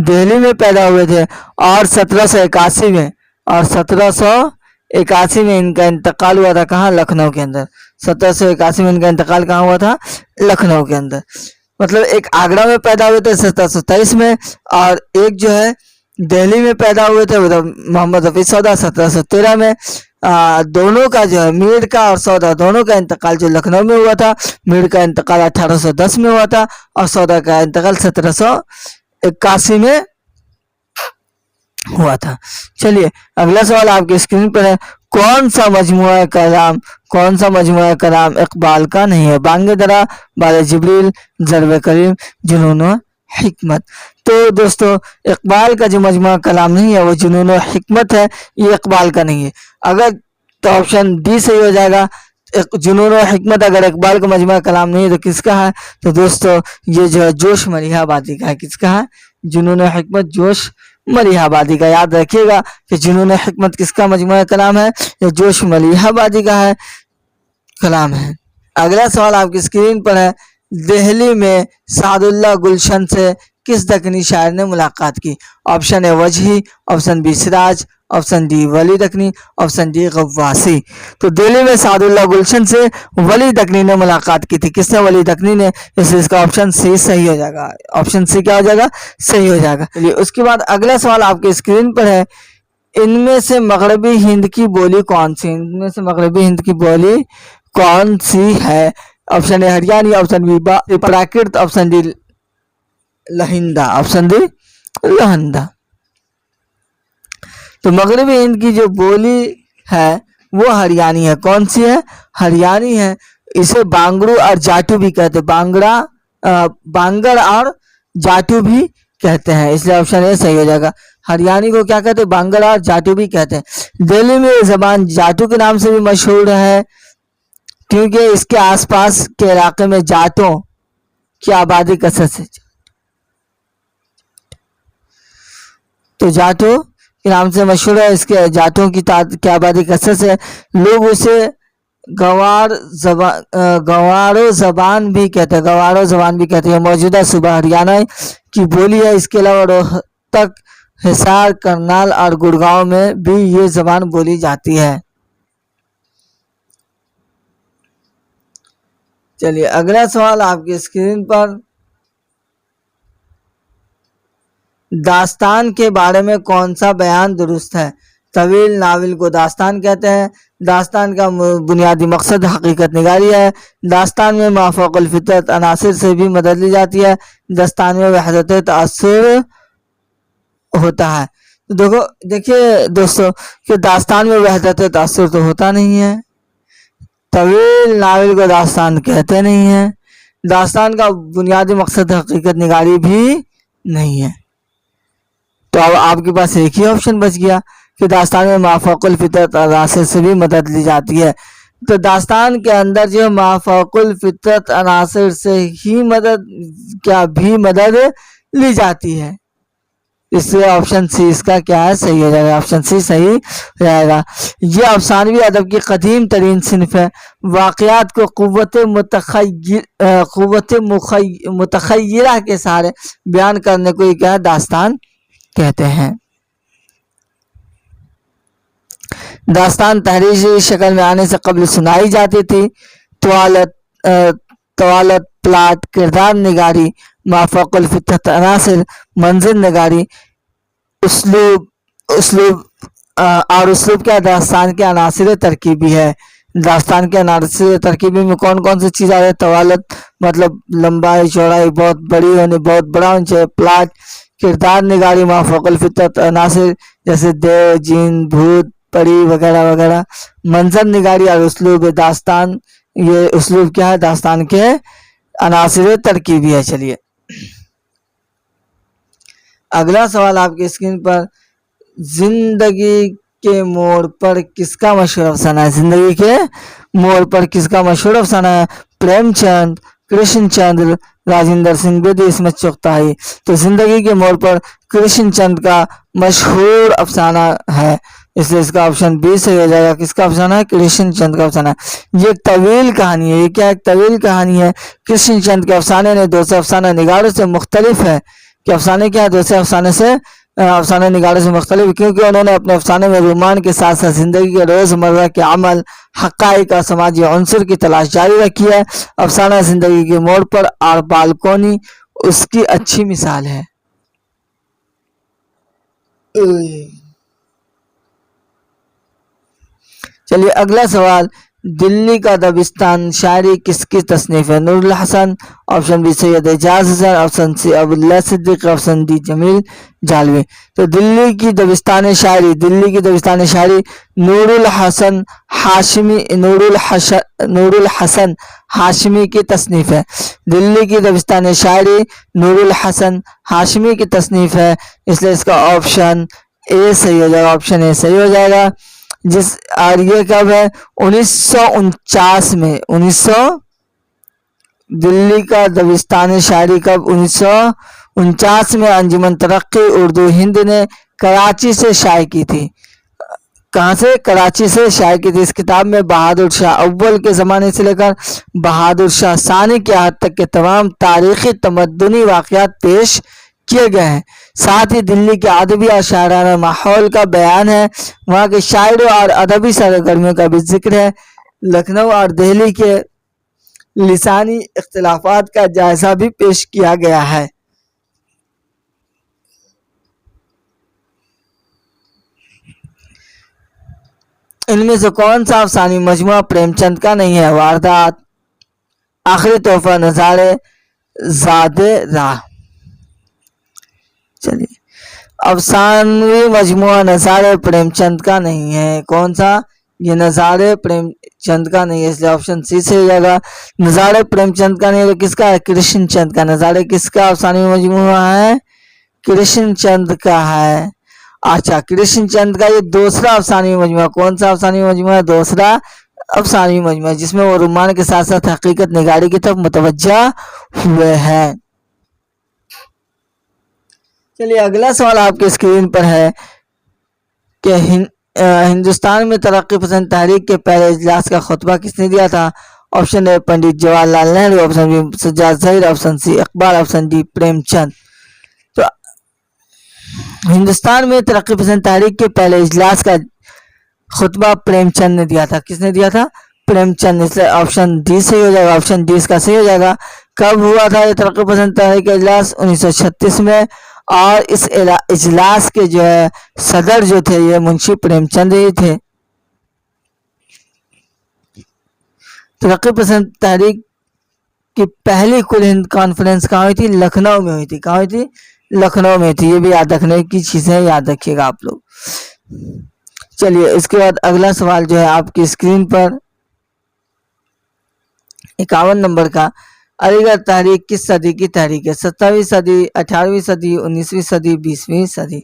دہلی میں پیدا ہوئے تھے. اور 1781 میں. اور 1781 میں ان کا انتقال ہوا تھا. کہاں؟ لکھنؤ کے اندر. 1781 میں ان کا انتقال کہاں ہوا تھا؟ لکھنؤ کے اندر. مطلب ایک آگرہ میں پیدا ہوئے تھے 1723 میں، اور ایک جو ہے دہلی میں پیدا ہوئے تھے محمد حفیظ سودا 1713 میں۔ دونوں کا جو ہے میر کا اور سودا دونوں کا انتقال جو لکھنؤ میں ہوا تھا، میر کا انتقال 1810 میں ہوا تھا اور سودا کا انتقال 1781 میں ہوا تھا۔ چلیے اگلا سوال آپ کی اسکرین پر ہے، کون سا مجموعہ کلام اقبال کا نہیں ہے؟ بانگ درا، بال جبریل، ضرب کریم، جنون و حکمت۔ تو دوستو اقبال کا جو مجموعہ کلام نہیں ہے وہ جنون و حکمت ہے، یہ اقبال کا نہیں ہے۔ اگر تو آپشن ڈی صحیح ہو جائے گا، جنون و حکمت اگر اقبال کا مجموعہ کلام نہیں ہے تو کس کا ہے؟ تو دوستو یہ جو ہے جوش ملیح آبادی کا ہے۔ کس کا ہے؟ جنون و حکمت جوش ملیح آبادی کا۔ یاد رکھیے گا کہ جنون و حکمت کس کا مجموعہ کلام ہے؟ یہ جوش ملیح آبادی کا ہے کلام ہے۔ اگلا سوال آپ کی اسکرین پر ہے، دہلی میں سعد اللہ گلشن سے کس دکنی شاعر نے ملاقات کی؟ آپشن اے وجہی، آپشن بی سراج، آپشن ڈی ولی دکنی، آپشن ڈی غواسی۔ تو دہلی میں سعد اللہ گلشن سے ولی دکنی نے ملاقات کی تھی۔ کس نے؟ ولی دکنی نے۔ اس کا آپشن سی صحیح ہو جائے گا۔ آپشن سی کیا ہو جائے گا؟ صحیح ہو جائے گا۔ اس کے بعد اگلا سوال آپ کے اسکرین پر ہے، ان میں سے مغربی ہند کی بولی کون سی؟ ان میں سے مغربی ہند کی بولی کون سی ہے؟ Option A Haryanvi, option B Prakrit, option D Lahnda, option D Lahnda. تو مغربی ہند کی جو بولی ہے وہ ہریانی ہے۔ کون سی ہے؟ ہریانی ہے۔ اسے بانگڑو اور جاٹو بھی کہتے ہیں، بانگڑ اور جاٹو بھی کہتے ہیں، اس لیے آپشن اے صحیح ہو جائے گا۔ ہریانی کو کیا کہتے ہیں؟ بانگڑ اور جاٹو بھی کہتے ہیں۔ دہلی میں یہ زبان جاٹو کے نام سے بھی مشہور ہے کیونکہ اس کے آس پاس کے علاقے میں جاٹوں کی آبادی کثرت سے، تو جاٹو کے نام سے مشہور ہے، اس کے جاٹوں کی آبادی کثرت سے، لوگ اسے گوارو زبان بھی کہتے ہیں۔ موجودہ صوبہ ہریانہ کی بولی ہے۔ اس کے علاوہ روہتک، حصار، کرنال اور گڑگاؤں میں بھی یہ زبان بولی جاتی ہے۔ چلیے اگلا سوال آپ کی اسکرین پر، داستان کے بارے میں کون سا بیان درست ہے؟ طویل ناول کو داستان کہتے ہیں، داستان کا بنیادی مقصد حقیقت نگاری ہے، داستان میں مافوق الفطرت عناصر سے بھی مدد لی جاتی ہے، داستان میں وحدت تاثر ہوتا ہے۔ دیکھیے دوستو کہ داستان میں وحدت تاثر تو ہوتا نہیں ہے، طویل ناول کو داستان کہتے نہیں ہیں، داستان کا بنیادی مقصد حقیقت نگاری بھی نہیں ہے۔ تو اب آپ کے پاس ایک ہی آپشن بچ گیا کہ داستان میں مافوق الفطرت عناصر سے بھی مدد لی جاتی ہے۔ تو داستان کے اندر جو مافوق الفطرت عناصر سے ہی مدد لی جاتی ہے، اس سے آپشن سی اس کا کیا ہے؟ صحیح ہو جائے گا۔ آپشن سی صحیح ہو جائے گا۔ یہ افسانوی ادب کی قدیم ترین صنف ہے، واقعات کو قوت متخیلہ کے سہارے بیان کرنے کو یہ کیا داستان کہتے ہیں۔ داستان تحریری شکل میں آنے سے قبل سنائی جاتی تھی۔ طوالت، پلاٹ، کردار نگاری، مافوق الفطرت عناصر، منظر نگاری، اسلوب کیا داستان کے عناصر ترکیبی ہے۔ داستان کے عناصر ترکیبی میں کون کون سی چیز آ رہی ہے؟ طوالت مطلب لمبائی چوڑائی، بہت بڑی ہونی، بہت بڑا ہونا چاہیے۔ پلاٹ کردار نگاری، مافوق الفطرت عناصر جیسے دیو، جین، بھوت، پری وغیرہ وغیرہ۔ منظر نگاری اور اسلوب داستان، یہ اسلوب کیا ہے؟ داستان کے عناصر ترکیبی ہے۔ چلیے اگلا سوال آپ کی اسکرین پر، زندگی کے موڑ پر کس کا مشہور افسانہ ہے؟ زندگی کے موڑ پر کس کا مشہور افسانہ ہے؟ پریم چند، کرشن چندر، راجندر سنگھ بیدی، عصمت چغتائی۔ تو زندگی کے موڑ پر کرشن چند کا مشہور افسانہ ہے، اس لیے اس کا آپشن بی صحیح ہو جائے گا۔ کس کا افسانہ ہے؟ کرشن چند کا افسانہ ہے۔ یہ ایک طویل کہانی ہے۔ یہ کیا ایک طویل کہانی ہے؟ کرشن چند کے افسانے نے دوسرے افسانہ نگاروں سے مختلف ہے کہ افسانے کیا ہے؟ دوسرے افسانہ نگاروں سے مختلف کیونکہ انہوں نے اپنے افسانے میں رومان کے ساتھ ساتھ زندگی کے روزمرہ کے عمل، حقائق اور سماجی عنصر کی تلاش جاری رکھی ہے۔ افسانہ زندگی کے موڑ پر اور بالکونی اس کی اچھی مثال ہے۔ چلیے اگلا سوال، دلی کا دبستان شاعری کس کی تصنیف ہے؟ Noor ul-Hasan, option B Syed Ejaz Hasan, option C Abullah Siddiqui, option D Jameel Jalvi. تو دلی کی دبستان شاعری نور الحسن ہاشمی کی تصنیف ہے۔ دلی کی دبستان شاعری نور الحسن ہاشمی کی تصنیف ہے، اس لیے اس کا آپشن اے صحیح ہو جائے گا، آپشن اے صحیح ہو جائے گا۔ اور یہ کب ہے؟ 1949 میں، دلی کا دبستان شاعری کب؟ 1949 میں انجمن ترقی اردو ہند نے کراچی سے شائع کی تھی۔ کہاں سے؟ کراچی سے شائع کی تھی۔ اس کتاب میں بہادر شاہ اول کے زمانے سے لے کر بہادر شاہ ثانی کے حد تک کے تمام تاریخی تمدنی واقعات پیش کیے گئے ہیں، ساتھ ہی دلی کے ادبی اور شاعرانہ ماحول کا بیان ہے، وہاں کے شاعروں اور ادبی سرگرمیوں کا بھی ذکر ہے، لکھنؤ اور دہلی کے لسانی اختلافات کا جائزہ بھی پیش کیا گیا ہے۔ ان میں سے کون سا افسانوی مجموعہ پریم چند کا نہیں ہے؟ واردات، آخری تحفہ، نظارے زادِ راہ۔ چلیے افسانوی مجموعہ نظارے پریم چند کا نہیں ہے، کون سا؟ یہ نظارے پریم چند کا نہیں ہے، اس لیے آپشن سی سے ہو جائے گا۔ نظارے پریم چند کا نہیں ہے، کس کا ہے؟ کرشن چند کا۔ نظارے کس کا افسانوی مجموعہ ہے؟ کرشن چند کا ہے۔ اچھا، کرشن چند کا یہ دوسرا افسانوی مجموعہ، کون سا افسانوی مجموعہ ہے؟ دوسرا افسانوی مجموعہ، جس میں وہ رومان کے ساتھ ساتھ حقیقت نگاری کی طرف متوجہ ہوئے ہیں۔ چلیے اگلا سوال آپ کے اسکرین پر ہے کہ ہندوستان میں ترقی پسند تحریک کے پہلے اجلاس کا خطبہ کس نے دیا تھا؟ آپشن اے Pandit Jawaharlal Nehru, option B Sajjad Zaheer, option C Iqbal, option D Premchand. تو ہندوستان میں ترقی پسند تحریک کے پہلے اجلاس کا خطبہ پریم چند نے دیا تھا۔ کس نے دیا تھا؟ پریم چند، اس لیے آپشن ڈی صحیح ہو جائے گا، آپشن ڈی اس کا صحیح ہو جائے گا۔ کب ہوا تھا یہ ترقی پسند تحریک کا اجلاس؟ 1936 میں، اور اس اجلاس کے جو ہے صدر جو تھے یہ منشی پریم چند ہی تھے۔ ترقی پسند تحریک کی پہلی کل ہند کانفرنس کہاں ہوئی تھی؟ لکھنؤ میں ہوئی تھی۔ کہاں ہوئی تھی؟ لکھنؤ میں تھی۔ یہ بھی یاد رکھنے کی چیزیں یاد رکھیے گا آپ لوگ۔ چلیے اس کے بعد اگلا سوال جو ہے آپ کی اسکرین پر 51 نمبر کا، علی گڑھ تحریک کس صدی کی تحریک ہے؟ 17ویں صدی، 18ویں صدی، 19ویں صدی، 20ویں صدی۔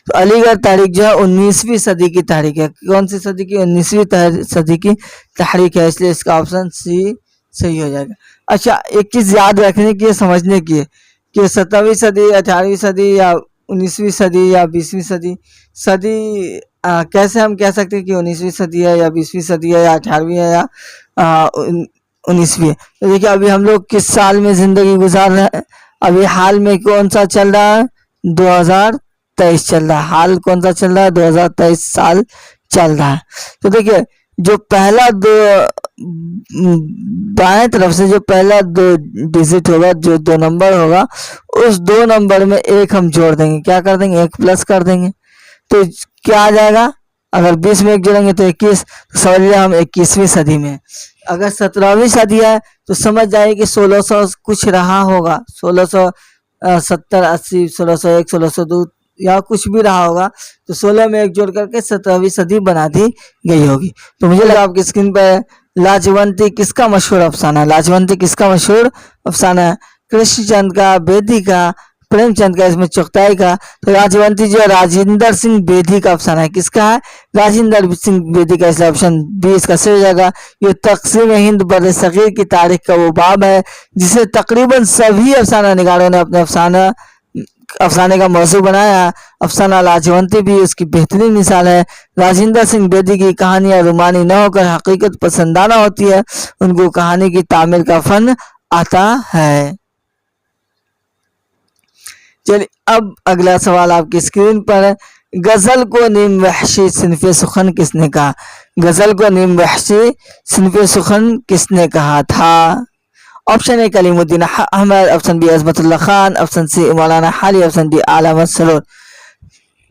تو علی گڑھ تحریک جو ہے 19ویں صدی کی تحریک ہے۔ کون سی صدی کی؟ 19ویں صدی کی تحریک ہے، اس لیے اس کا آپشن سی صحیح ہو جائے گا۔ اچھا، ایک چیز یاد رکھنے کی ہے، سمجھنے کی ہے کہ 17ویں صدی، 18ویں صدی یا 19ویں صدی یا 20ویں صدی، کیسے ہم کہہ سکتے ہیں کہ 19ویں صدی ہے یا 20ویں صدی ہے یا 18ویں ہے یا 19ویں ہے؟ تو دیکھیں ابھی ہم لوگ کس سال میں زندگی گزار رہے ہیں؟ ابھی حال میں کون سا چل رہا ہے؟ 2023 چل رہا ہے۔ حال کون سا چل رہا ہے؟ 2023 سال چل رہا ہے۔ تو دیکھیں جو پہلا بائیں طرف سے جو پہلا 2 ڈیجٹ ہوگا، جو 2 نمبر ہوگا، اس 2 نمبر میں ایک ہم جوڑ دیں گے۔ کیا کر دیں گے؟ 1 پلس کر دیں گے۔ تو کیا آ جائے گا؟ اگر 20 میں 1 جوڑیں گے تو 21، تو سمجھ لیں ہم 21ویں صدی میں۔ اگر 17ویں صدی ہے تو سمجھ جائے کہ 1600 کچھ رہا ہوگا، 1670، 80، 1601، 1602 یا کچھ بھی رہا ہوگا، تو 16 میں 1 جوڑ کر کے 17ویں صدی بنا دی گئی ہوگی۔ تو مجھے لگا آپ کی اسکرین پہ لاجونتی کس کا مشہور افسانہ ہے؟ لاجونتی کس کا مشہور افسانہ ہے؟ کرشن چند کا، بیدی کا، پریم چند کا، اس میں چغتائی کا۔ تو لاجونتی جو ہے راجندر سنگھ بیدی کا افسانہ ہے۔ کس کا ہے؟ راجندر سنگھ بیدی کا، اس لیے آپشن بی اس کا صحیح ہو جائے گا۔ یہ تقسیم ہند بر صغیر کی تاریخ کا وہ باب ہے جسے تقریباً سبھی افسانہ نگاروں نے اپنے افسانے کا موضوع بنایا۔ افسانہ لاجونتی بھی اس کی بہترین مثال ہے۔ راجندر سنگھ بیدی کی کہانیاں رومانی نہ ہو کر حقیقت پسندانہ ہوتی ہے، ان کو کہانی کی تعمیر کا فن آتا ہے۔ چلیے اب اگلا سوال آپ کی اسکرین پر ہے، غزل کو نیم وحشی صنف سخن کس نے کہا؟ غزل کو نیم وحشی صنف سخن کس نے کہا تھا؟ آپشن اے کلیم الدین احمد، آپشن بی عظمت اللہ خان، آپشن سی مولانا حالی، آپشن ڈی علامہ سرور۔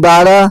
12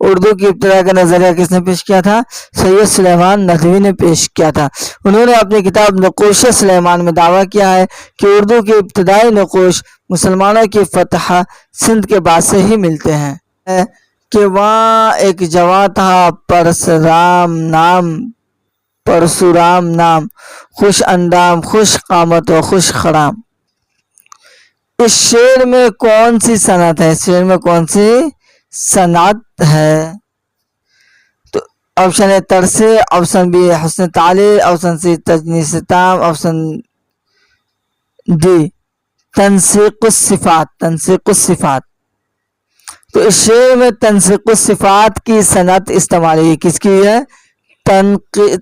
اردو کی ابتدا کا نظریہ کس نے پیش کیا تھا؟ سید سلیمان ندوی نے پیش کیا تھا۔ انہوں نے اپنی کتاب نقوش سلیمان میں دعویٰ کیا ہے کہ اردو کے ابتدائی نقوش مسلمانوں کی فتح سندھ کے بعد سے ہی ملتے ہیں کہ وہاں ایک جوان تھا پرسورام نام، خوش اندام، خوش قامت و خوش خرام۔ اس شعر میں کون سی صنعت ہے؟ شعر میں کون سی صنعت ہے؟ تو آپشن اے ترسے، آپشن بی حسن تعلیم، آپشن سی تجنیس تام، آپشن ڈی تنسیق الصفات۔ تو اس شعر میں تنسیق الصفات کی صنعت استعمال ہوئی، کس کی ہے؟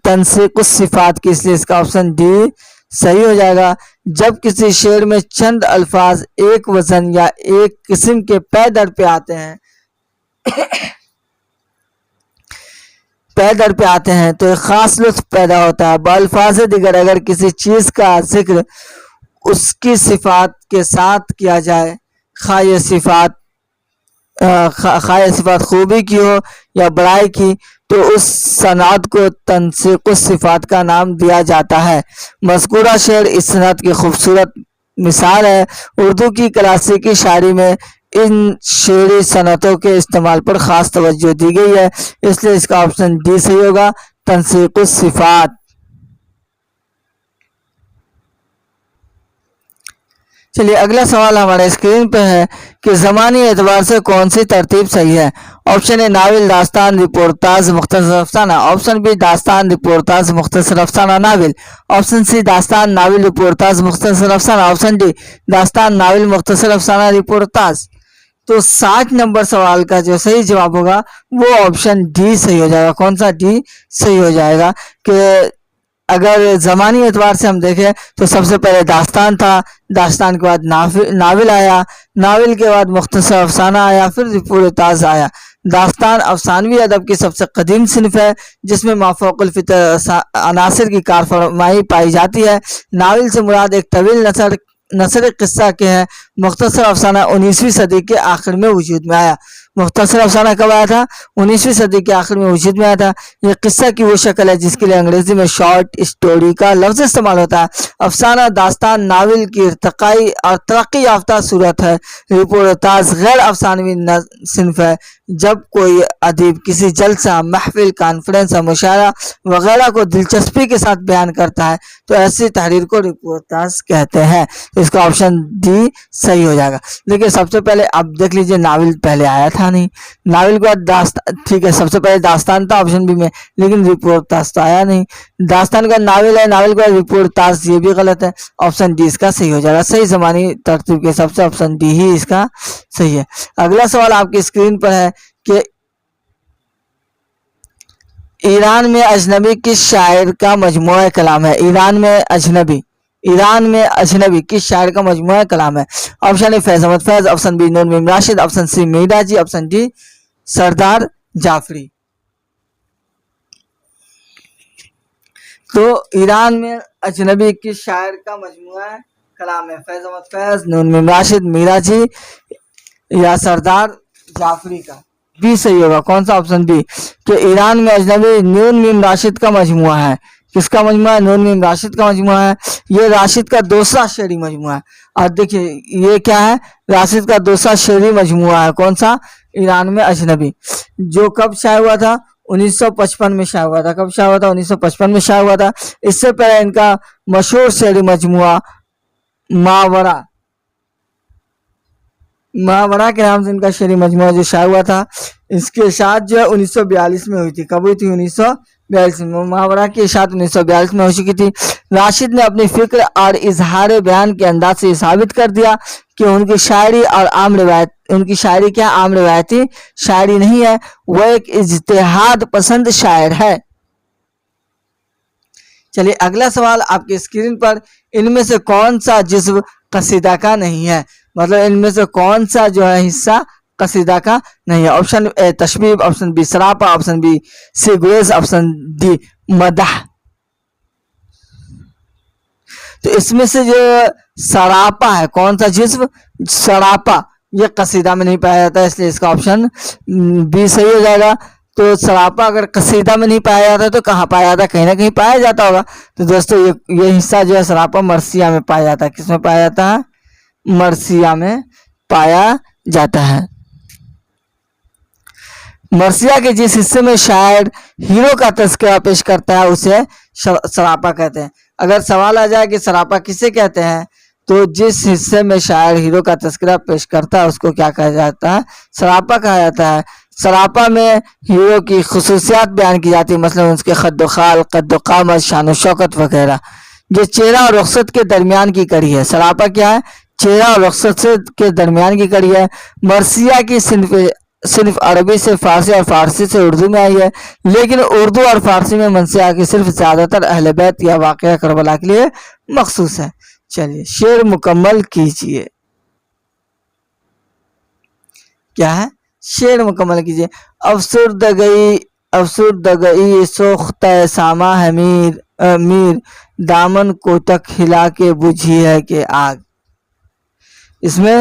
تنسیق الصفات کی، اس لیے اس کا آپشن ڈی صحیح ہو جائے گا۔ جب کسی شعر میں چند الفاظ ایک وزن یا ایک قسم کے پے در پہ آتے ہیں تو ایک خاص لطف پیدا ہوتا ہے۔ بالفاظ دیگر اگر کسی چیز کا ذکر اس کی صفات کے ساتھ کیا جائے، خواہ یہ صفات خوبی کی ہو یا بڑائی کی، تو اس صنعت کو تنسیق الصفات کا نام دیا جاتا ہے۔ مذکورہ شعر اس صنعت کی خوبصورت مثال ہے۔ اردو کی کلاسیکی شاعری میں ان شعری صنعتوں کے استعمال پر خاص توجہ دی گئی ہے، اس لیے اس کا آپشن ڈی صحیح ہوگا، تنسیق الصفات۔ چلیے اگلا سوال ہمارے اسکرین پہ ہے کہ زمانی اعتبار سے کون سی ترتیب صحیح ہے؟ آپشن اے ناول، داستان، رپورتاژ، مختصر افسانہ، آپشن بی داستان، رپورتاژ، مختصر افسانہ، ناول، آپشن سی داستان، ناول، رپورتاژ، مختصر افسانہ، آپشن ڈی داستان، ناول، مختصر افسانہ، رپورتاژ۔ تو 60 نمبر سوال کا جو صحیح جواب ہوگا وہ آپشن ڈی صحیح ہو جائے گا۔ کون سا؟ ڈی صحیح ہو جائے گا کہ اگر زمانی اعتبار سے ہم دیکھیں تو سب سے پہلے داستان تھا، داستان کے بعد ناول آیا، ناول کے بعد مختصر افسانہ آیا، پھر رپورتاژ آیا۔ داستان افسانوی ادب کی سب سے قدیم صنف ہے جس میں مافوق الفطر عناصر کی کارفرمائی پائی جاتی ہے۔ ناول سے مراد ایک طویل نثر قصہ کے ہے۔ مختصر افسانہ 19ویں صدی کے آخر میں وجود میں آیا۔ مختصر افسانہ کب آیا تھا؟ 19ویں صدی کے آخر میں وجود میں آیا تھا۔ یہ قصہ کی وہ شکل ہے جس کے لیے انگریزی میں شارٹ اسٹوری کا لفظ استعمال ہوتا ہے۔ افسانہ داستان ناول کی ارتقائی اور ترقی یافتہ صورت ہے۔ رپورتاژ غیر افسانوی صنف ہے۔ جب کوئی ادیب کسی جلسہ، محفل، کانفرنس یا مشاعرہ وغیرہ کو دلچسپی کے ساتھ بیان کرتا ہے تو ایسی تحریر کو رپورتاژ کہتے ہیں۔ اس کا آپشن ڈی صحیح ہو جائے گا۔ لیکن سب سے پہلے اب دیکھ لیجئے ناول پہلے آیا تھا نہیں، ناول کے بعد داستان، ٹھیک ہے سب سے پہلے داستان تھا آپشن بی میں، لیکن رپورتاژ تو آیا نہیں۔ داستان کا ناول ہے، ناول کا رپورتاژ، یہ بھی غلط ہے۔ آپشن ڈی اس کا صحیح ہو جائے گا۔ صحیح زمانی ترتیب کے حساب سے آپشن ڈی ہی اس کا صحیح ہے۔ اگلا سوال آپ کی اسکرین پر ہے کہ ایران میں اجنبی کس شاعر کا مجموعہ کلام ہے؟ ایران میں اجنبی کس شاعر کا مجموعہ کلام ہے؟ آپشن اے فیض احمد فیض، آپشن بی نور میم راشد، آپشن سی میرا جی، آپشن ڈی سردار جعفری۔ تو ایران میں اجنبی کس شاعر کا مجموعہ کلام ہے؟ فیض احمد فیض، نور میم راشد، میرا جی یا سردار جعفری کا؟ بی صحیح ہوگا۔ کون سا؟ آپشن بی کہ ایران میں اجنبی نور میم راشد کا مجموعہ ہے۔ کس کا مجموعہ ہے؟ نور میم راشد کا مجموعہ ہے۔ یہ راشد کا دوسرا شعری مجموعہ ہے۔ اور دیکھیے یہ کیا ہے؟ راشد کا دوسرا شعری مجموعہ ہے۔ کون سا؟ ایران میں اجنبی، جو کب شائع ہوا تھا؟ 1955 میں شائع ہوا تھا۔ کب شائع ہوا تھا؟ 1955 میں شائع ہوا تھا۔ اس سے پہلے ان کا مشہور شعری مجموعہ ماورا کے نام سے ان کا شعری مجموعہ جو شائع ہوا تھا، اس کی اشاعت جو ہے 1942 میں ہوئی تھی۔ کب ہوئی تھی؟ 1942 میں۔ ماورا کی اشاعت 1942 میں ہو چکی تھی۔ راشد نے اپنی فکر اور اظہار بیان کے انداز سے ثابت کر دیا کہ ان کی شاعری کیا عام روایتی شاعری نہیں ہے، وہ ایک اجتہاد پسند شاعر ہے۔ چلیے اگلا سوال آپ کی اسکرین پر، ان میں سے کون سا جزو قصیدہ کا نہیں ہے؟ مطلب ان میں سے کون سا جو ہے حصہ قصیدہ کا نہیں ہے؟ آپشن اے تشبیب، آپشن بی سراپا، آپشن بی سی گریز، آپشن ڈی مدح۔ تو اس میں سے جو سراپا ہے، کون سا جزو؟ سراپا یہ قصیدہ میں نہیں پایا جاتا ہے، اس لیے اس کا آپشن بی صحیح ہو جائے گا۔ تو سراپا اگر قصیدہ میں نہیں پایا جاتا ہے تو کہاں پایا جاتا ہے؟ کہیں نہ کہیں پایا جاتا ہوگا۔ تو دوستو یہ حصہ جو ہے سراپا مرثیہ میں پایا جاتا ہے۔ کس میں پایا جاتا ہے؟ مرثیہ میں پایا جاتا ہے۔ مرثیہ کے جس حصے میں شاعر ہیرو کا تذکرہ پیش کرتا ہے اسے سراپا کہتے ہیں۔ اگر سوال آ جائے کہ سراپا کسے کہتے ہیں تو جس حصے میں شاعر ہیرو کا تذکرہ پیش کرتا ہے اس کو کیا کہا جاتا ہے؟ سراپا کہا جاتا ہے۔ سراپا میں ہیرو کی خصوصیات بیان کی جاتی ہے، مثلا اس کے خد و خال، قد و قامت، شان و شوکت وغیرہ، جو چہرہ اور رخصت کے درمیان کی کڑی ہے۔ سراپا کیا ہے؟ چہرہ اور رخصت کے درمیان کی کڑی ہے۔ مرثیہ کی صنف عربی سے فارسی اور فارسی سے اردو میں آئی ہے، لیکن اردو اور فارسی میں منسیہ کی صرف زیادہ تر اہل بیت یا واقعہ کربلا کے لیے مخصوص ہے۔ چلیے شعر مکمل کیجئے۔ کیا ہے؟ شعر مکمل کیجئے۔ افسردگئی سوختہ ساما ہے میر، دامن کو تک ہلا کے بجھی ہے کہ آگ۔ اس میں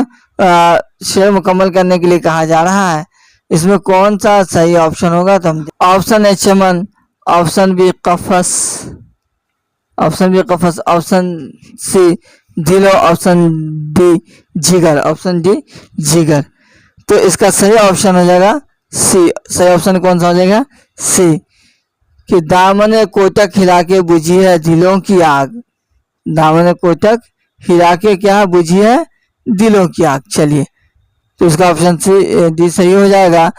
شعر مکمل کرنے کے لیے کہا جا رہا ہے، اس میں کون سا صحیح آپشن ہوگا؟ تو آپشن اے چمن، آپشن بی قفس، آپشن سی دلو، آپشن ڈی جگر، آپشن ڈی جگر۔ تو اس کا صحیح آپشن ہو جائے گا سی۔ صحیح آپشن کون سا ہو جائے گا؟ سی، کہ دامن کوٹک ہلا کے بجھی ہے دلوں کی آگ۔ دامن کوٹک ہلا کے کیا بجھی ہے؟ دلوں کی آگ۔ چلیے تو اس کا آپشن ڈی صحیح ہو جائے گا۔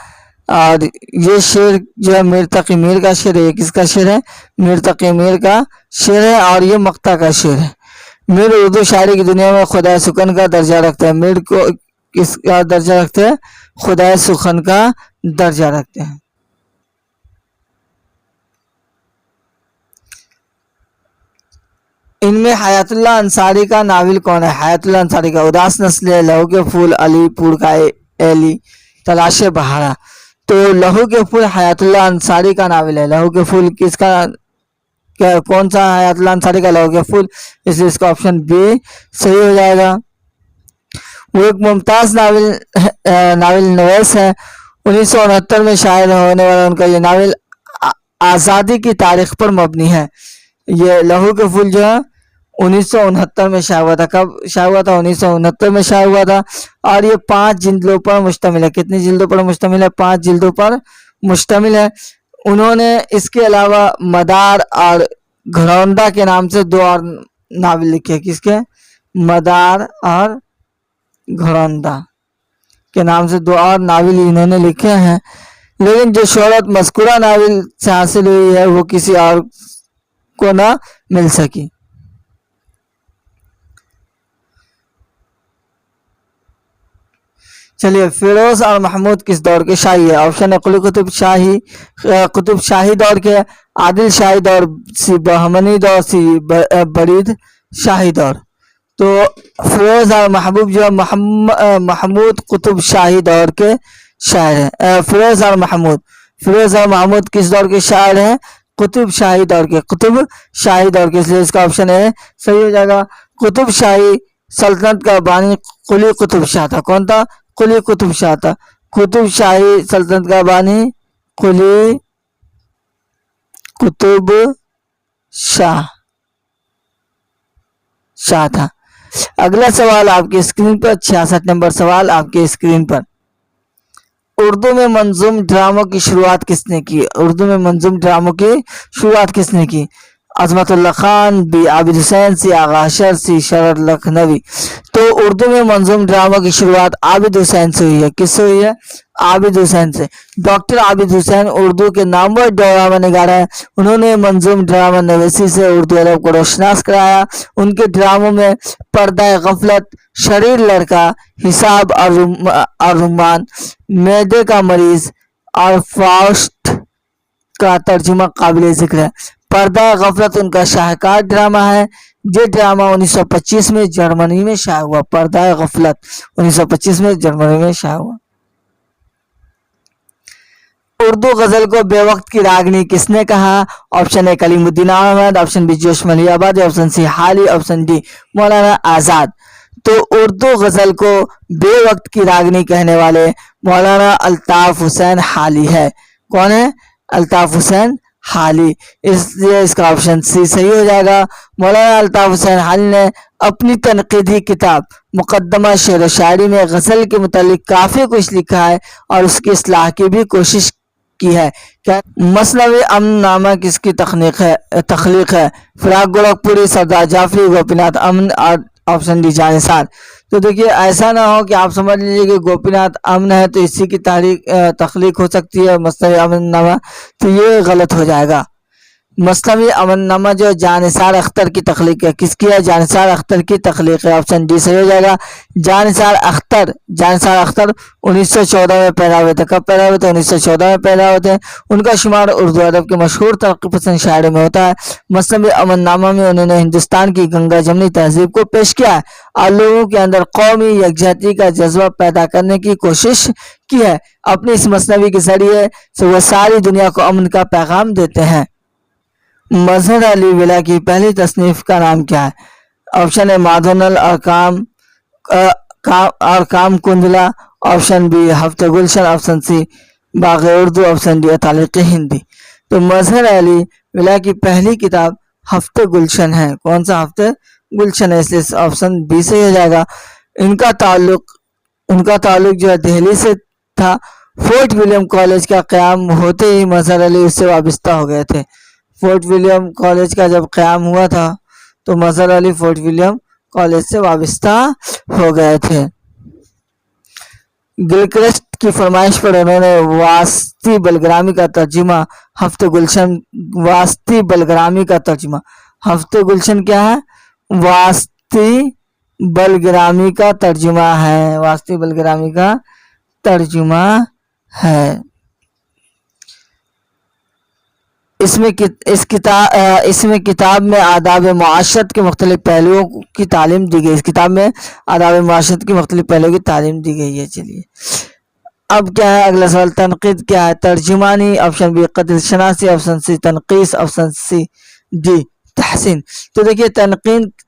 اور یہ شعر جو ہے میر تقی میر کا شعر ہے۔ یہ کس کا شعر ہے؟ میر تقی میر کا شعر ہے، اور یہ مقطع کا شعر ہے۔ میر اردو شاعری کی دنیا میں خدائے سخن کا درجہ رکھتے ہیں۔ میر کو کس کا درجہ رکھتے ہیں؟ خدائے سخن کا درجہ رکھتے ہیں۔ ان میں حیات اللہ انصاری کا ناول کون ہے؟ حیات اللہ انصاری کا اداس نسل ہے، لہو کے پھول، علی پور کا ایلی، تلاش بہارا۔ تو لہو کے پھول حیات اللہ انصاری کا ناول ہے۔ لہو کے پھول کس کا؟ کون سا حیات اللہ انصاری کا؟ لہو کے پھول، اس لیے اس کا آپشن بی صحیح ہو جائے گا۔ وہ ایک ممتاز ناول نویس ہے۔ 1969 میں شائع ہونے والا ان کا یہ ناول آزادی کی تاریخ پر مبنی ہے۔ یہ لہو کے پھول جو ہے 1969 میں شائع ہوا تھا۔ کب شائع ہوا تھا؟ 1969 میں شائع ہوا تھا، اور یہ 5 جلدوں پر مشتمل ہے۔ کتنی جلدوں پر مشتمل ہے؟ 5 جلدوں پر مشتمل ہے۔ انہوں نے اس کے علاوہ مدار اور گھروندہ کے نام سے 2 اور ناول لکھے۔ کس کے؟ مدار اور گھروندہ کے نام سے 2 اور ناول انہوں نے لکھے ہیں، لیکن جو شہرت مذکورہ ناول سے حاصل ہوئی ہے وہ کسی اور کو نہ مل سکی۔ چلیے فیروز اور محمود کس دور کے شاہی ہے؟ آپشن ہے قلی قطب شاہی دور کے، عادل شاہی دور، سی بہمنی دور، سی برید شاہی دور۔ تو فیروز اور محبوب جو محمود قطب شاہی دور کے شاعر ہیں۔ فیروز اور محمود کس دور کے شاعر ہیں؟ قطب شاہی دور کے، قطب شاہی دور کے، اس لیے اس کا آپشن ہے صحیح ہو جائے گا۔ قطب شاہی سلطنت کا بانی قلی قطب شاہ تھا۔ کون تھا؟ قلی قطب شاہ تھا۔ قطب شاہی سلطنت کا بانی قلی قطب شاہ تھا۔ اگلا سوال آپ کی اسکرین پر، 66 نمبر سوال آپ کے اسکرین پر۔ اردو میں منظوم ڈراموں کی شروعات کس نے کی؟ اردو میں منظوم ڈراموں کی شروعات کس نے کی؟ عظمت اللہ خان، بی عابد حسین، سی آغا اشر، سی شرر لکھنوی۔ تو اردو میں منظوم ڈراموں کی شروعات عابد حسین سے ہوئی ہے۔ کس سے ہوئی ہے؟ عابد حسین سے۔ ڈاکٹر عابد حسین اردو کے نامور ڈرامہ نگار ہیں۔ انہوں نے منظوم ڈرامہ نویسی سے اردو ادب کو روشناس کرایا۔ ان کے ڈراموں میں پردہ غفلت، شریر لڑکا، حساب اور رمان، معدے کا مریض اور فاؤسٹ کا ترجمہ قابل ذکر ہے۔ پردہ غفلت ان کا شاہکار ڈرامہ ہے۔ یہ ڈرامہ 1925 میں جرمنی میں شائع ہوا۔ پردہ غفلت 1925 میں جرمنی میں شائع ہوا۔ اردو غزل کو بے وقت کی راگنی کس نے کہا؟ آپشن اے کلیم الدین احمد، آپشن بی جوش ملیح آبادی، آپشن سی حالی، آپشن ڈی مولانا آزاد۔ تو اردو غزل کو بے وقت کی راگنی کہنے والے مولانا الطاف حسین حالی ہے. کون ہے؟ الطاف حسین حالی. اس لیے اس کا آپشن سی صحیح ہو جائے گا. مولانا الطاف حسین حالی نے اپنی تنقیدی کتاب مقدمہ شعر و شاعری میں غزل کے متعلق کافی کچھ لکھا ہے اور اس کی اصلاح کی بھی کوشش کی ہے. کیا مثنوی امن نامہ کس کی تخلیق ہے؟ فراق گورکھپوری، سردار جعفری، گوپی ناتھ امن اور آپشن ڈی جانثار. تو دیکھیے ایسا نہ ہو کہ آپ سمجھ لیجیے کہ گوپی ناتھ امن ہے تو اسی کی تخلیق ہو سکتی ہے مثنوی امن نامہ، تو یہ غلط ہو جائے گا. مثنوی امن نامہ جو جانثار اختر کی تخلیق ہے، کس کی ہے؟ جانثار اختر کی تخلیق ہے. آپشن ڈی صحیح ہو جائے گا. جانثار اختر 1914 میں پیدا ہوئے تھے. کب پیدا ہوئے تھے؟ 1914 میں پیدا ہوئے تھے. ان کا شمار اردو ادب کے مشہور ترقی پسند شاعروں میں ہوتا ہے. مثنوی امن نامہ میں انہوں نے ہندوستان کی گنگا جمنی تہذیب کو پیش کیا ہے اور لوگوں کے اندر قومی یکجہتی کا جذبہ پیدا کرنے کی کوشش کی ہے. اپنی اس مثنوی کے ذریعے سے وہ ساری دنیا کو امن کا پیغام دیتے ہیں. مظہر علی ولا کی پہلی تصنیف کا نام کیا ہے؟ آپشن اے مادھونل اور کام کندلا، آپشن بی ہفتے گلشن، آپشن سی باغ اردو، آپشن ڈی تاریخ ہندی. تو مظہر علی ولا کی پہلی کتاب ہفتے گلشن ہے. کون سا؟ ہفتے گلشن ہے، اس لیے آپشن بی سے ہو جائے گا. ان کا تعلق جو ہے دہلی سے تھا. فورٹ ولیم کالج کا قیام ہوتے ہی مظہر علی اس سے وابستہ ہو گئے تھے. فورٹ ولیم کالج کا جب قیام ہوا تھا تو مظہر علی فورٹ ولیم کالج سے وابستہ ہو گئے تھے. گلکرسٹ کی فرمائش پر انہوں نے واسطی بلگرامی کا ترجمہ ہفتے گلشن. واسطی بلگرامی کا ترجمہ ہفتے گلشن کیا ہے؟ واسطی بلگرامی کا ترجمہ ہے. واسطی بلگرامی کا ترجمہ ہے. اس میں کتاب میں آداب معاشرت کے مختلف پہلوؤں کی تعلیم دی گئی. اس کتاب میں آداب معاشرت کے مختلف پہلوؤں کی تعلیم دی گئی ہے. چلیے اب کیا ہے اگلا سوال. تنقید کیا ہے؟ ترجمانی، آپشن بی قدر شناسی، آپشن سی تنقیص، آپشن سی ڈی تحسین. تو دیکھیے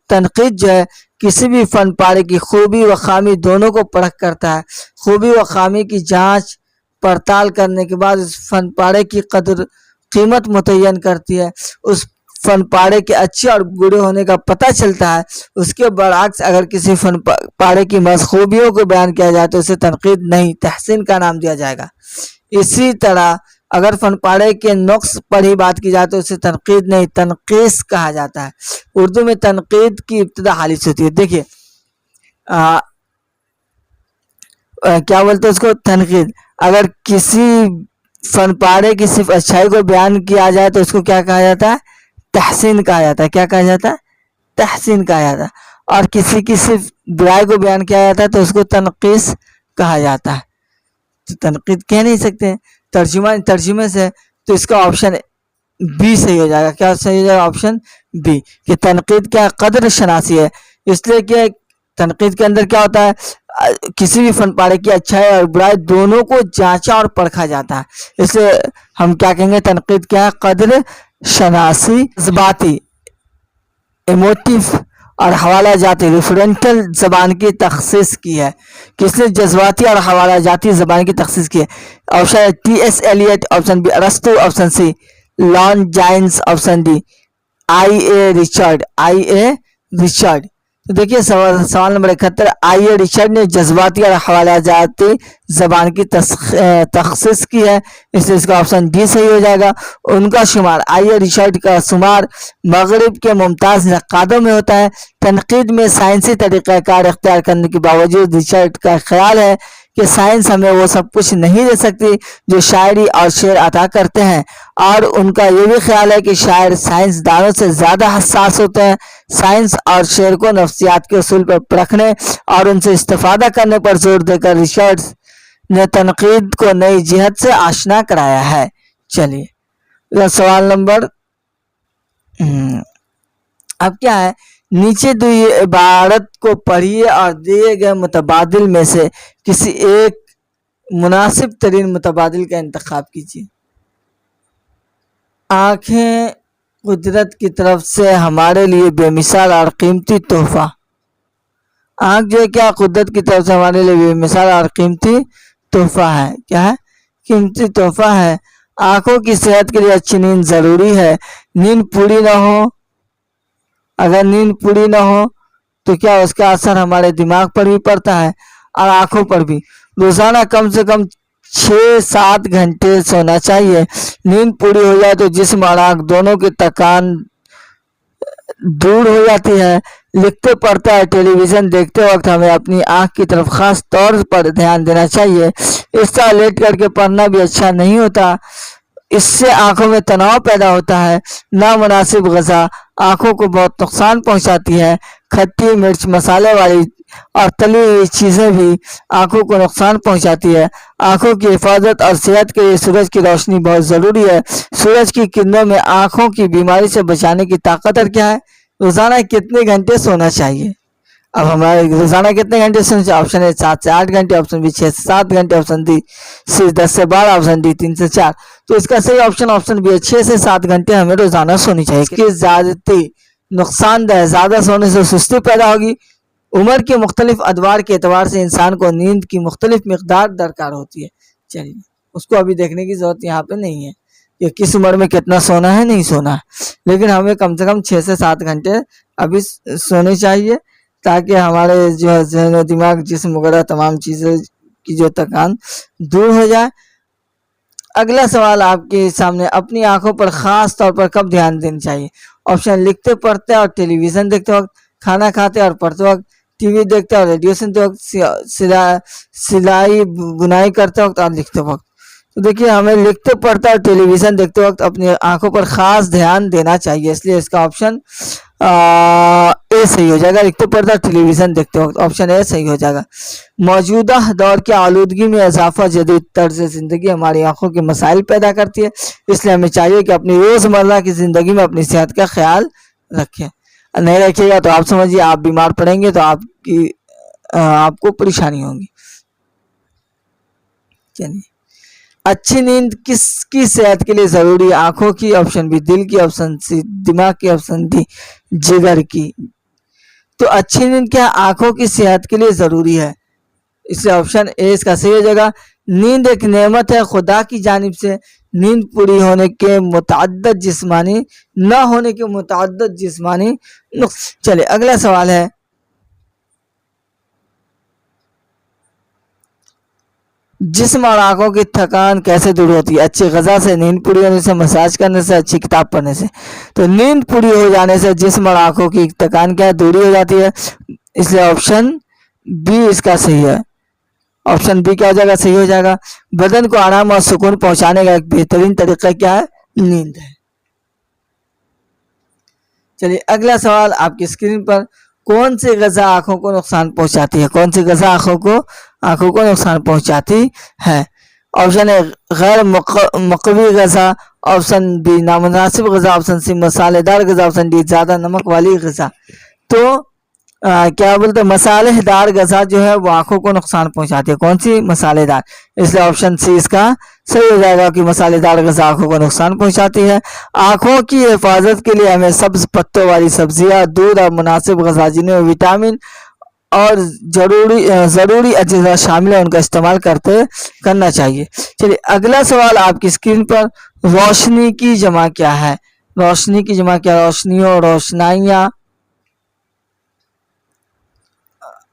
تنقید جو ہے کسی بھی فن پارے کی خوبی و خامی دونوں کو پرکھ کرتا ہے. خوبی و خامی کی جانچ پڑتال کرنے کے بعد اس فن پارے کی قیمت متعین کرتی ہے. اس فن پارے کے اچھے اور برے ہونے کا پتہ چلتا ہے. اس کے برعکس اگر کسی فن پارے کی محض خوبیوں کو بیان کیا جائے تو اسے تنقید نہیں تحسین کا نام دیا جائے گا. اسی طرح اگر فن پارے کے نقص پر ہی بات کی جائے تو اسے تنقید نہیں تنقیص کہا جاتا ہے. اردو میں تنقید کی ابتدا حالی سے ہوتی ہے. دیکھیے کیا بولتے ہیں اس کو؟ تنقید. اگر کسی فن پارے کی صرف اچھائی کو بیان کیا جائے تو اس کو کیا کہا جاتا ہے؟ تحسین کہا جاتا ہے. کیا کہا جاتا ہے؟ تحسین کہا جاتا ہے. اور کسی کی صرف برائی کو بیان کیا جاتا ہے تو اس کو تنقیص کہا جاتا ہے. تو تنقید کہہ نہیں سکتے ترجمے سے. تو اس کا آپشن بی صحیح ہو جائے گا. کیا صحیح ہو جائے گا؟ آپشن بی کہ تنقید کیا قدر شناسی ہے. اس لیے کہ تنقید کے اندر کیا ہوتا ہے؟ کسی بھی فن پارے کی اچھائی اور برائی دونوں کو جانچا اور پرکھا جاتا ہے. اس لیے ہم کیا کہیں گے؟ تنقید کیا ہے؟ قدر شناسی. جذباتی، ایموٹیو اور حوالہ جاتی ریفرنٹل زبان کی تخصیص کی ہے. کس نے جذباتی اور حوالہ جاتی زبان کی تخصیص کی ہے؟ Option T S Eliot, option B ارسطو، option C Longinus, option D I A Richards. تو دیکھیے سوال نمبر 71. آئی اے ریچرڈ نے جذباتی اور حوالہ جاتی زبان کی تخصیص کی ہے. اس لیے اس کا آپشن ڈی صحیح ہو جائے گا. ان کا شمار آئی اے ریچرڈ کا شمار مغرب کے ممتاز نقادوں میں ہوتا ہے. تنقید میں سائنسی طریقہ کار اختیار کرنے کے باوجود ریچرڈ کا خیال ہے کہ سائنس ہمیں وہ سب کچھ نہیں دے سکتی جو شاعری اور شعر عطا کرتے ہیں. اور ان کا یہ بھی خیال ہے کہ شاعر سائنسدانوں سے زیادہ حساس ہوتے ہیں. سائنس اور شعر کو نفسیات کے اصول پر پرکھنے اور ان سے استفادہ کرنے پر زور دے کر ریچرڈ نے تنقید کو نئی جہت سے آشنا کرایا ہے. چلیے سوال نمبر اب کیا ہے؟ نیچے دی عبارت کو پڑھیے اور دیے گئے متبادل میں سے کسی ایک مناسب ترین متبادل کا انتخاب کیجیے. آنکھیں قدرت کی طرف سے ہمارے لیے بے مثال اور قیمتی تحفہ. آنکھ جو ہے کیا قدرت کی طرف سے ہمارے لیے بے مثال اور قیمتی تحفہ ہے. کیا ہے؟ قیمتی تحفہ ہے. آنکھوں کی صحت کے لیے اچھی نیند ضروری ہے. نیند پوری نہ ہو، اگر نیند پوری نہ ہو تو کیا اس کا اثر ہمارے دماغ پر بھی پڑتا ہے اور آنکھوں پر بھی. روزانہ کم سے کم 6-7 گھنٹے سونا چاہیے. نیند پوری ہو جائے تو جسم اور آنکھ دونوں کی تکان دور ہو جاتی ہے. لکھتے پڑھتے اور ٹیلی ویژن دیکھتے وقت ہمیں اپنی آنکھ کی طرف خاص طور پر دھیان دینا چاہیے. اس طرح لیٹ کر کے پڑھنا بھی اچھا نہیں ہوتا. اس سے آنکھوں میں تناؤ پیدا ہوتا ہے. نامناسب غذا آنکھوں کو بہت نقصان پہنچاتی ہے. کھٹی مرچ، مسالے والی اور تلی ہوئی چیزیں بھی آنکھوں کو نقصان پہنچاتی ہے. آنکھوں کی حفاظت اور صحت کے لیے سورج کی روشنی بہت ضروری ہے. سورج کی کرنوں میں آنکھوں کی بیماری سے بچانے کی طاقت کیا ہے؟ روزانہ کتنے گھنٹے سونا چاہیے؟ اب ہمارے روزانہ کتنے گھنٹے سونا چاہیے؟ آپشن اے 7 سے 8 گھنٹے، آپشن بی 6 سے 7 گھنٹے، آپشن ڈی 10 سے 12، آپشن ڈی 3 سے 4. تو اس کا صحیح آپشن بی ہے، 6 سے 7 گھنٹے ہمیں روزانہ سونی چاہیے. اس کی زیادتی نقصان دہ. زیادہ سونے سے سستی پیدا ہوگی. عمر کے مختلف ادوار کے اعتبار سے انسان کو نیند کی مختلف مقدار درکار ہوتی ہے. چلیے اس کو ابھی دیکھنے کی ضرورت یہاں پہ نہیں ہے کہ کس عمر میں کتنا سونا ہے، نہیں سونا ہے، لیکن ہمیں کم سے کم 6 سے 7 گھنٹے ابھی سونے چاہیے تاکہ ہمارے جو ہے ذہن و دماغ، جسم وغیرہ تمام چیزیں کی جو تکان دور ہو جائے. اگلا سوال آپ کے سامنے، اپنی آنکھوں پر خاص طور پر کب دھیان دینا چاہیے؟ آپشن لکھتے پڑھتے اور ٹیلی ویژن دیکھتے وقت، کھانا کھاتے اور پڑھتے وقت، ٹی وی دیکھتے اور ریڈیو سنتے وقت، سلائی بنائی کرتے وقت اور لکھتے وقت. تو دیکھیے ہمیں لکھتے پڑھتے اور ٹیلی ویژن دیکھتے وقت اپنی آنکھوں پر خاص دھیان دینا چاہیے. اس لیے اس کا آپشن اے صحیح ہو جائے گا. لکھتے پڑھتے اور ٹیلی ویژن دیکھتے وقت آپشن اے صحیح ہو جائے گا. موجودہ دور کی آلودگی میں اضافہ جدید طرز زندگی ہماری آنکھوں کے مسائل پیدا کرتی ہے. اس لیے ہمیں چاہیے کہ اپنی روزمرہ کی زندگی میں اپنی صحت کا خیال رکھیں. نہیں رکھیے گا تو آپ سمجھیے آپ بیمار پڑیں گے تو آپ کو پریشانی ہوگی. چلیے، اچھی نیند کس کی صحت کے لیے ضروری ہے؟ آنکھوں کی، آپشن بی دل کی، آپشن سی دماغ کی، آپشن ڈی جگر کی. تو اچھی نیند کیا آنکھوں کی صحت کے لیے ضروری ہے؟ اس لیے آپشن اے اس کا صحیح ہو جائے گا. نیند ایک نعمت ہے خدا کی جانب سے. نیند پوری ہونے کے متعدد جسمانی نہ ہونے کے متعدد جسمانی چلے اگلا سوال ہے، جسم اور آنکھوں کی تھکان کیسے دور ہوتی ہے؟ اچھی غذا سے، نیند پوری ہونے سے، مساج کرنے سے، اچھی کتاب پڑھنے سے. تو نیند پوری ہو جانے سے جسم اور آنکھوں کی تھکان کیا دوری ہو جاتی ہے. اس لیے آپشن بی اس کا صحیح ہے. آپشن بی کیا ہو جائے گا؟ صحیح ہو جائے گا. بدن کو آرام اور سکون پہنچانے کا ایک بہترین طریقہ کیا ہے؟ نیند ہے. چلیے اگلا سوال آپ کی اسکرین پر، کون سی غذا آنکھوں کو نقصان پہنچاتی ہے؟ کون سی غذا آنکھوں کو نقصان پہنچاتی ہے؟ آپشن اے غیر مقوی غذا، آپشن بی نامناسب غذا، آپشن سی مسالے دار غذا، آپشن ڈی زیادہ نمک والی غذا. تو کیا بولتے ہیں، مسالے دار غذا جو ہے وہ آنکھوں کو نقصان پہنچاتی ہے. کون سی؟ مسالے دار. اس لیے آپشن سی اس کا صحیح ہو جائے گا کہ مسالے دار غذا آنکھوں کو نقصان پہنچاتی ہے. آنکھوں کی حفاظت کے لیے ہمیں سبز پتوں والی سبزیاں، دودھ اور مناسب غذا جن میں وٹامن اور ضروری اجزاء شامل ہیں ان کا استعمال کرنا چاہیے. چلیے اگلا سوال آپ کی اسکرین پر، روشنی کی جمع کیا ہے؟ روشنی کی جمع کیا؟ روشنیوں، روشنائیاں،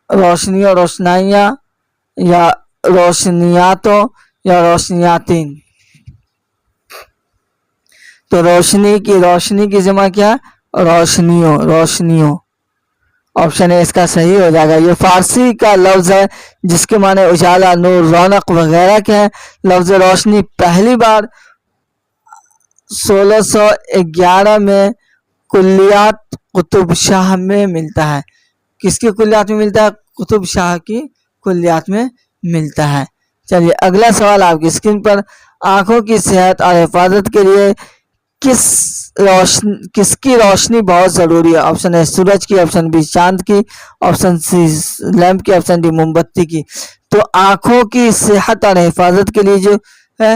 روشنیوں، روشنائیاں، یا روشنیاتوں، یا روشنیاتین. تو روشنی کی جمع کیا؟ روشنیوں. آپشن اے اس کا صحیح ہو جائے گا. یہ فارسی کا لفظ ہے جس کے معنی اجالا، نور، رونق وغیرہ کے ہیں. لفظ روشنی پہلی بار 1611 میں کلیات قطب شاہ میں ملتا ہے. کس کی کلیات میں ملتا ہے؟ قطب شاہ کی کلیات میں ملتا ہے. چلیے اگلا سوال آپ کی اسکرین پر، آنکھوں کی صحت اور حفاظت کے لیے کس کی روشنی بہت ضروری ہے؟ آپشن اے سورج کی، آپشن بی چاند کی، آپشن سی لیمپ کی، آپشن ڈی موم بتی کی. تو آنکھوں کی صحت اور حفاظت کے لیے جو ہے